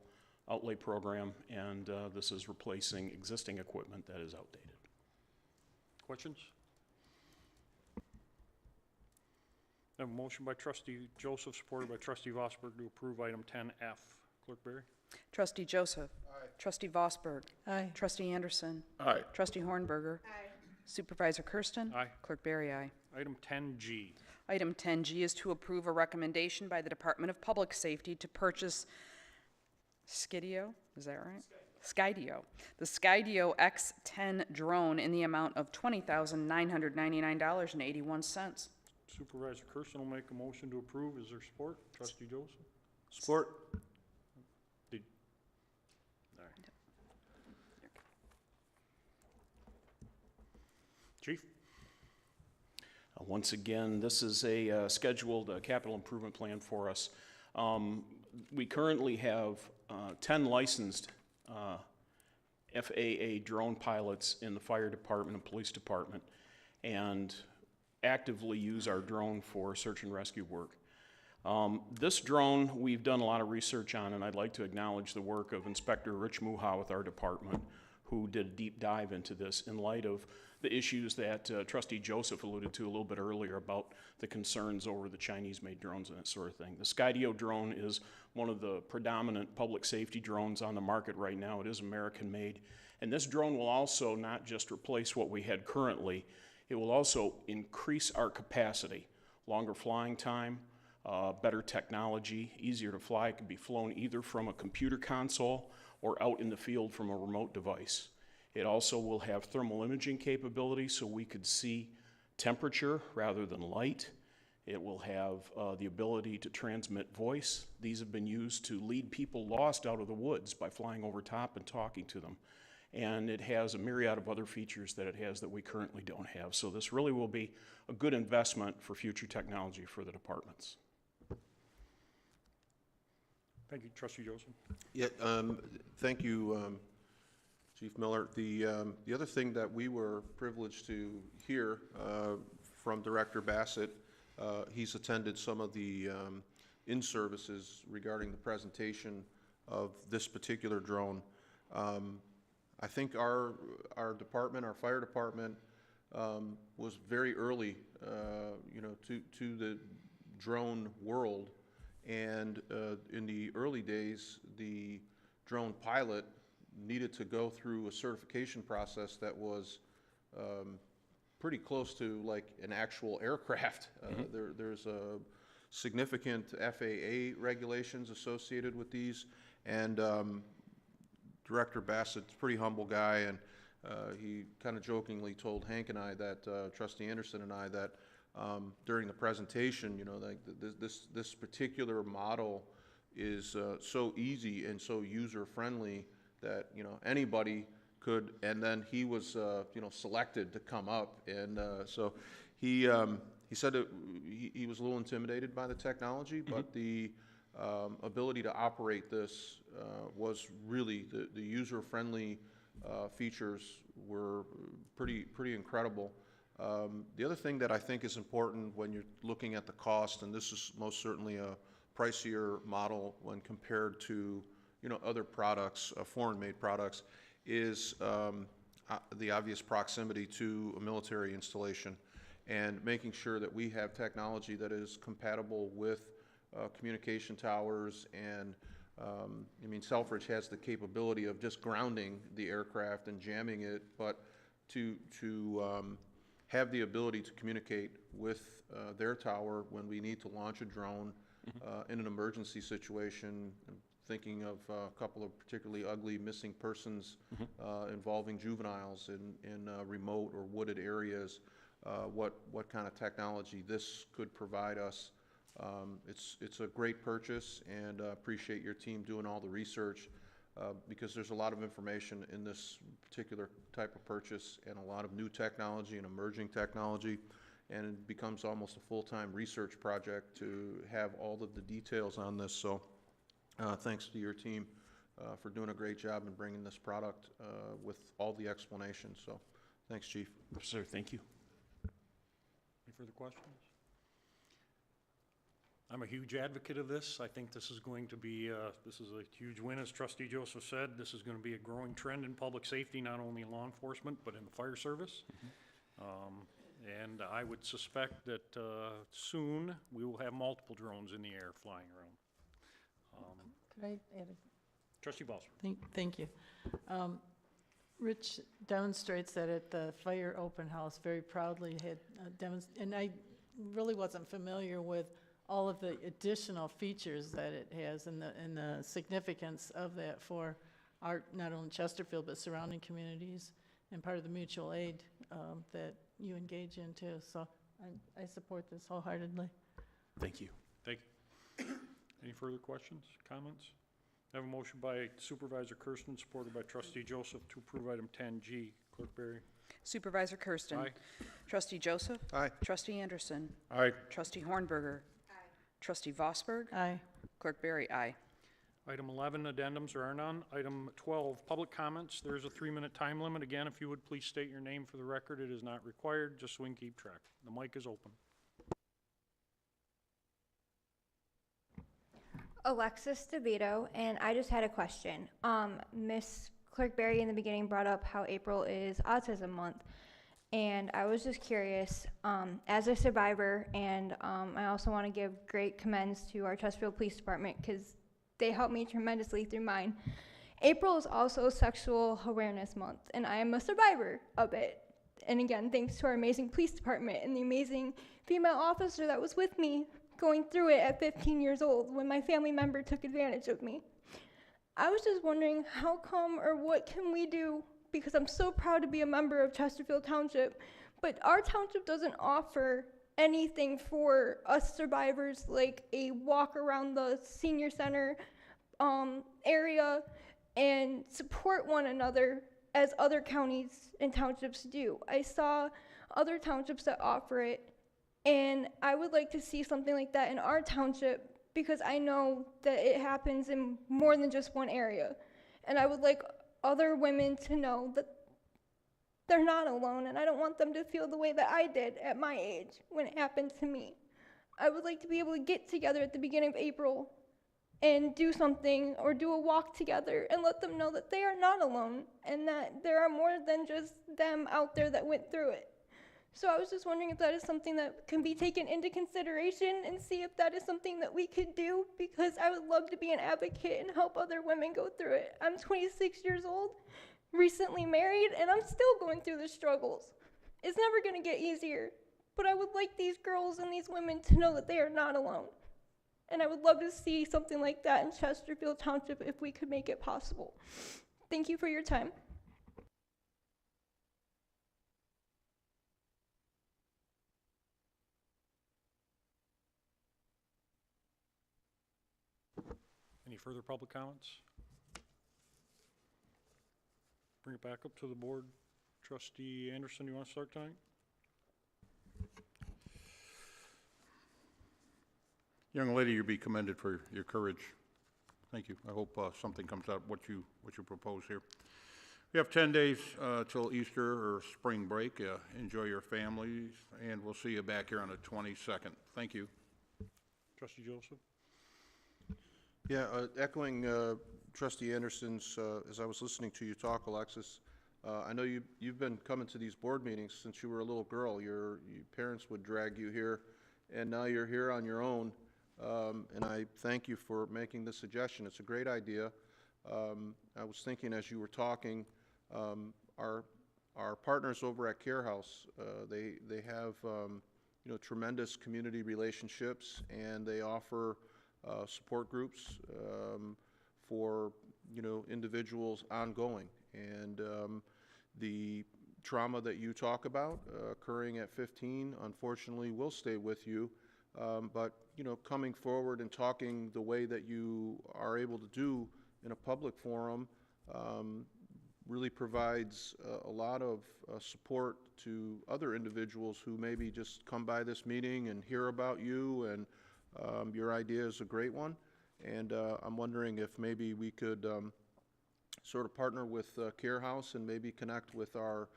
outlay program, and this is replacing existing equipment that is outdated. Questions? I have a motion by trustee Joseph, supported by trustee Vosberg, to approve item 10F. Clerk Berry? Trustee Joseph. Aye. Trustee Vosberg. Aye. Trustee Anderson. Aye. Trustee Hornberger. Aye. Supervisor Kersten. Aye. Clerk Berry, aye. Item 10G. Item 10G is to approve a recommendation by the Department of Public Safety to purchase Skydio, is that right? Skydio. The Skydio X10 drone in the amount of $20,999.81. Supervisor Kersten will make a motion to approve. Is there support? Trustee Joseph? Support. All right. Chief? Once again, this is a scheduled capital improvement plan for us. We currently have 10 licensed FAA drone pilots in the fire department and police department, and actively use our drone for search and rescue work. This drone we've done a lot of research on, and I'd like to acknowledge the work of Inspector Rich Muha with our department, who did a deep dive into this in light of the issues that Trustee Joseph alluded to a little bit earlier about the concerns over the Chinese-made drones and that sort of thing. The Skydio drone is one of the predominant public safety drones on the market right now. It is American-made, and this drone will also not just replace what we had currently, it will also increase our capacity, longer flying time, better technology, easier to fly. It can be flown either from a computer console or out in the field from a remote device. It also will have thermal imaging capability so we could see temperature rather than light. It will have the ability to transmit voice. These have been used to lead people lost out of the woods by flying over top and talking to them. And it has a myriad of other features that it has that we currently don't have. So this really will be a good investment for future technology for the departments. Thank you, Trustee Joseph. Yeah, thank you, Chief Miller. The other thing that we were privileged to hear from Director Bassett, he's attended some of the in-services regarding the presentation of this particular drone. I think our department, our fire department, was very early, to the drone world. And in the early days, the drone pilot needed to go through a certification process that was pretty close to like an actual aircraft. There's a significant FAA regulations associated with these, and Director Bassett's a pretty humble guy, and he kind of jokingly told Hank and I that, Trustee Anderson and I, that during the presentation, like this particular model is so easy and so user-friendly that anybody could. And then he was selected to come up, and so he said that he was a little intimidated by the technology, but the ability to operate this was really the user-friendly features were pretty incredible. The other thing that I think is important when you're looking at the cost, and this is most certainly a pricier model when compared to other products, foreign-made products, is the obvious proximity to a military installation, and making sure that we have technology that is compatible with communication towers. And Selfridge has the capability of just grounding the aircraft and jamming it, but to have the ability to communicate with their tower when we need to launch a drone in an emergency situation. I'm thinking of a couple of particularly ugly missing persons involving juveniles in remote or wooded areas. What kind of technology this could provide us. It's a great purchase, and appreciate your team doing all the research, because there's a lot of information in this particular type of purchase, and a lot of new technology and emerging technology, and it becomes almost a full-time research project to have all of the details on this. So thanks to your team for doing a great job in bringing this product with all the explanations. So thanks, Chief. Yes, sir. Thank you. Any further questions? I'm a huge advocate of this. I think this is going to be, this is a huge win, as Trustee Joseph said. This is going to be a growing trend in public safety, not only in law enforcement, but in the fire service. And I would suspect that soon we will have multiple drones in the air flying around. Could I add a Trustee Balser. Thank you. Rich demonstrates that at the fire open house very proudly had and I really wasn't familiar with all of the additional features that it has, and the significance of that for our, not only Chesterfield, but surrounding communities, and part of the mutual aid that you engage in too. So I support this wholeheartedly. Thank you. Thank you. Any further questions, comments? I have a motion by Supervisor Kersten, supported by Trustee Joseph, to approve item 10G. Clerk Berry. Supervisor Kersten. Aye. Trustee Joseph. Aye. Trustee Anderson. Aye. Trustee Hornberger. Trustee Vosberg. Aye. Clerk Berry, aye. Item 11, addendums, are none. Item 12, public comments. There's a 3-minute time limit. Again, if you would please state your name for the record. It is not required, just so we can keep track. The mic is open. Alexis DeVito, and I just had a question. Miss Clerk Berry in the beginning brought up how April is Autism Month, and I was just curious, as a survivor, and I also want to give great commends to our Chesterfield Police Department because they helped me tremendously through mine. April is also Sexual Awareness Month, and I am a survivor of it. And again, thanks to our amazing police department and the amazing female officer that was with me going through it at 15 years old when my family member took advantage of me. I was just wondering how come, or what can we do because I'm so proud to be a member of Chesterfield Township, but our township doesn't offer anything for us survivors, like a walk around the senior center area and support one another as other counties and townships do. I saw other townships that offer it, and I would like to see something like that in our township, because I know that it happens in more than just one area. And I would like other women to know that they're not alone, and I don't want them to feel the way that I did at my age when it happened to me. I would like to be able to get together at the beginning of April and do something, or do a walk together, and let them know that they are not alone, and that there are more than just them out there that went through it. So I was just wondering if that is something that can be taken into consideration, and see if that is something that we could do, because I would love to be an advocate and help other women go through it. I'm 26 years old, recently married, and I'm still going through the struggles. It's never going to get easier, but I would like these girls and these women to know that they are not alone. And I would love to see something like that in Chesterfield Township if we could make it possible. Thank you for your time. Any further public comments? Bring it back up to the board. Trustee Anderson, you want to start tonight? Young lady, you be commended for your courage. Thank you. I hope something comes out what you propose here. We have 10 days till Easter or spring break. Enjoy your families, and we'll see you back here on the 22nd. Thank you. Trustee Joseph? Yeah, echoing Trustee Anderson's, as I was listening to you talk, Alexis, I know you've been coming to these board meetings since you were a little girl. Your parents would drag you here, and now you're here on your own. And I thank you for making this suggestion. It's a great idea. I was thinking as you were talking, our partners over at Care House, they have tremendous community relationships, and they offer support groups for individuals ongoing. And the trauma that you talk about occurring at 15, unfortunately, will stay with you. But coming forward and talking the way that you are able to do in a public forum really provides a lot of support to other individuals who maybe just come by this meeting and hear about you, and your idea is a great one. And I'm wondering if maybe we could sort of partner with Care House and maybe connect with our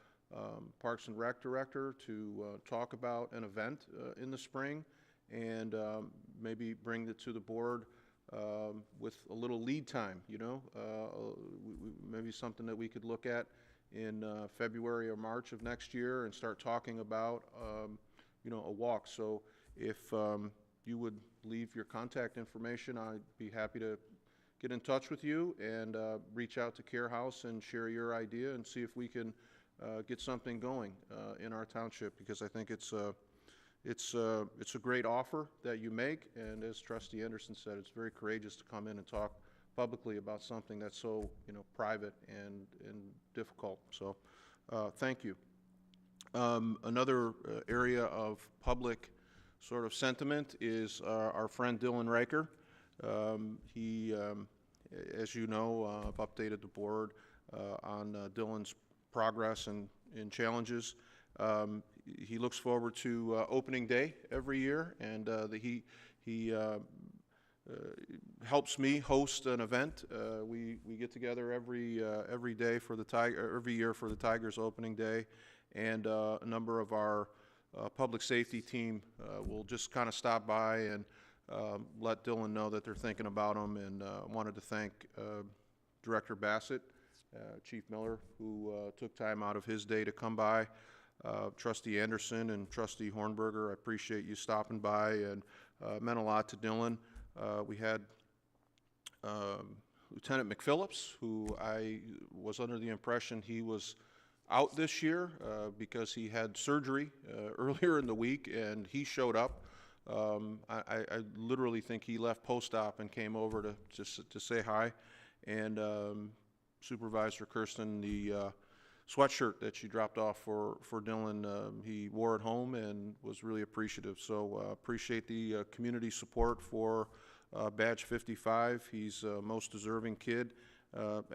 Parks and Rec director to talk about an event in the spring, and maybe bring it to the board with a little lead time, maybe something that we could look at in February or March of next year, and start talking about, a walk. So if you would leave your contact information, I'd be happy to get in touch with you and reach out to Care House and share your idea and see if we can get something going in our township, because I think it's a great offer that you make, and as Trustee Anderson said, it's very courageous to come in and talk publicly about something that's so private and difficult. So thank you. Another area of public sort of sentiment is our friend Dylan Riker. He, as you know, I've updated the board on Dylan's progress and challenges. He looks forward to opening day every year, and he helps me host an event. We get together every day for every year for the Tigers opening day, and a number of our public safety team will just kind of stop by and let Dylan know that they're thinking about him. And wanted to thank Director Bassett, Chief Miller, who took time out of his day to come by. Trustee Anderson and Trustee Hornberger, I appreciate you stopping by, and meant a lot to Dylan. We had Lieutenant McPhillips, who I was under the impression he was out this year because he had surgery earlier in the week, and he showed up. I literally think he left post-op and came over to say hi. And Supervisor Kersten, sweatshirt that she dropped off for Dylan. He wore it home and was really appreciative. So appreciate the community support for Badge 55. He's a most deserving kid.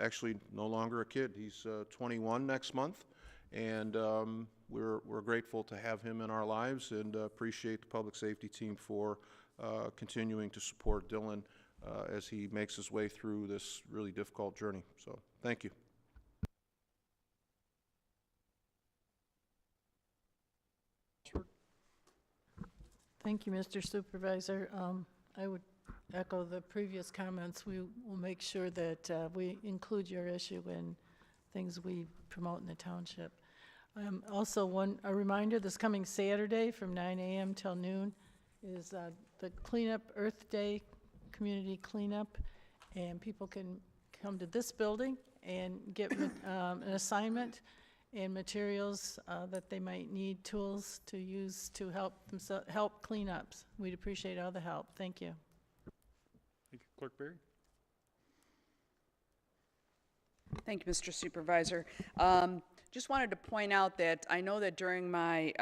Actually, no longer a kid. He's 21 next month, and we're grateful to have him in our lives, and appreciate the public safety team for continuing to support Dylan as he makes his way through this really difficult journey. So, thank you. Thank you, Mr. Supervisor. I would echo the previous comments. We will make sure that we include your issue in things we promote in the township. Also, a reminder, this coming Saturday from 9 a.m. till noon is the cleanup, Earth Day community cleanup, and people can come to this building and get an assignment and materials that they might need, tools to use to help clean up. We'd appreciate all the help. Thank you. Thank you, Clerk Berry. Thank you, Mr. Supervisor. Just wanted to point out that I know that during my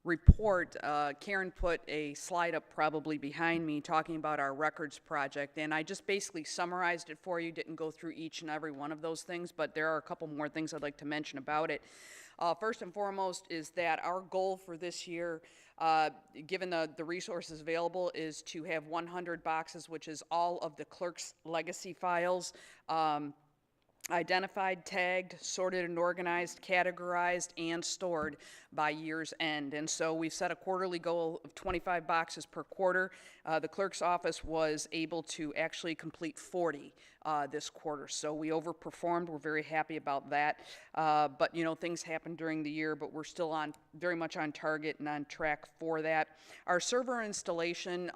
report, Karen put a slide up probably behind me talking about our records project, and I just basically summarized it for you, didn't go through each and every one of those things, but there are a couple more things I'd like to mention about it. First and foremost is that our goal for this year, given the resources available, is to have 100 boxes, which is all of the clerk's legacy files, identified, tagged, sorted and organized, categorized, and stored by year's end. And so we've set a quarterly goal of 25 boxes per quarter. The clerk's office was able to actually complete 40 this quarter. So we overperformed. We're very happy about that. But, you know, things happen during the year, but we're still very much on target and on track for that. Our server installation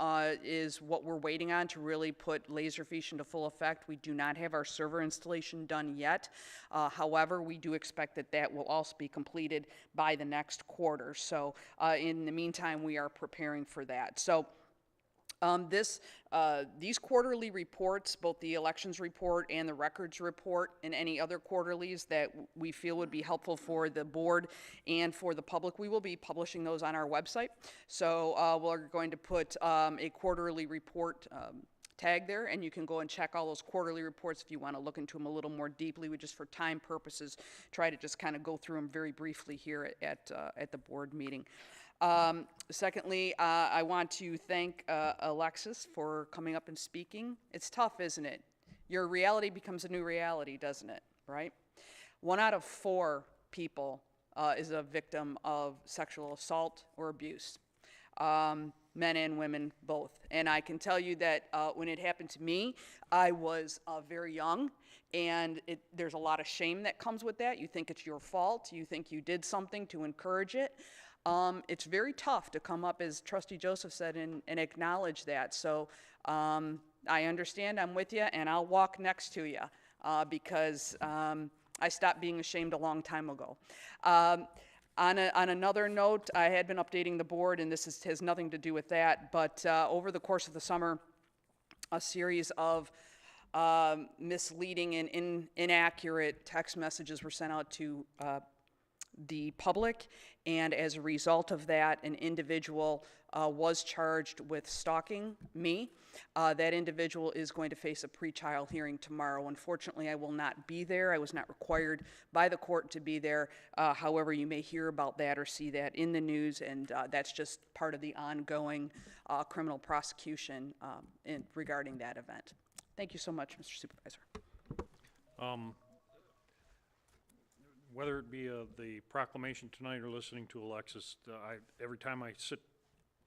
is what we're waiting on to really put Laserfiche into full effect. We do not have our server installation done yet. However, we do expect that will also be completed by the next quarter. So in the meantime, we are preparing for that. So these quarterly reports, both the elections report and the records report, and any other quarterlies that we feel would be helpful for the board and for the public, we will be publishing those on our website. So we're going to put a quarterly report tag there, and you can go and check all those quarterly reports if you want to look into them a little more deeply. We just, for time purposes, try to just kind of go through them very briefly here at the board meeting. Secondly, I want to thank Alexis for coming up and speaking. It's tough, isn't it? Your reality becomes a new reality, doesn't it? Right? 1 out of 4 people is a victim of sexual assault or abuse. Men and women both. And I can tell you that when it happened to me, I was very young, and there's a lot of shame that comes with that. You think it's your fault. You think you did something to encourage it. It's very tough to come up, as Trustee Joseph said, and acknowledge that. So I understand, I'm with you, and I'll walk next to you because I stopped being ashamed a long time ago. On another note, I had been updating the board, and this has nothing to do with that, but over the course of the summer, a series of misleading and inaccurate text messages were sent out to the public, and as a result of that, an individual was charged with stalking me. That individual is going to face a pretrial hearing tomorrow. Unfortunately, I will not be there. I was not required by the court to be there. However, you may hear about that or see that in the news, and that's just part of the ongoing criminal prosecution regarding that event. Thank you so much, Mr. Supervisor. Whether it be the proclamation tonight or listening to Alexis, every time I sit,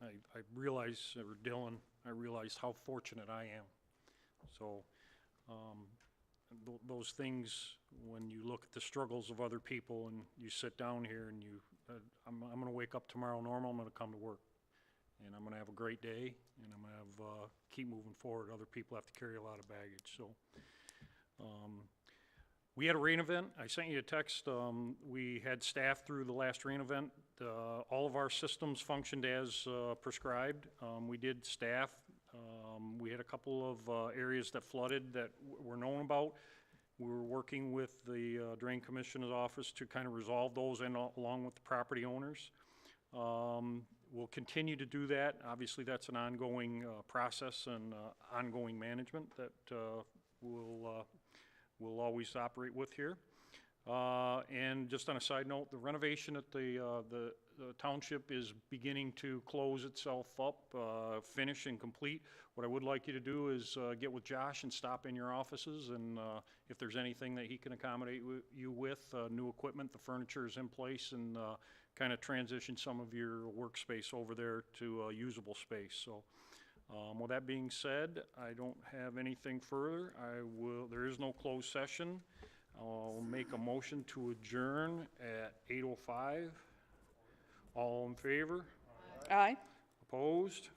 I realize, or Dylan, I realize how fortunate I am. So those things, when you look at the struggles of other people and you sit down here and I'm going to wake up tomorrow normal, I'm going to come to work. And I'm going to have a great day, and I'm going to keep moving forward. Other people have to carry a lot of baggage. So we had a rain event. I sent you a text. We had staff through the last rain event. All of our systems functioned as prescribed. We did staff. We had a couple of areas that flooded that were known about. We're working with the Drain Commissioner's office to kind of resolve those and along with the property owners. We'll continue to do that. Obviously, that's an ongoing process and ongoing management that we'll always operate with here. And just on a side note, the renovation at the township is beginning to close itself up, finish and complete. What I would like you to do is get with Josh and stop in your offices, and if there's anything that he can accommodate you with, new equipment, the furniture is in place, and kind of transition some of your workspace over there to usable space. So with that being said, I don't have anything further. There is no closed session. I'll make a motion to adjourn at 8:05. All in favor? Aye. Opposed?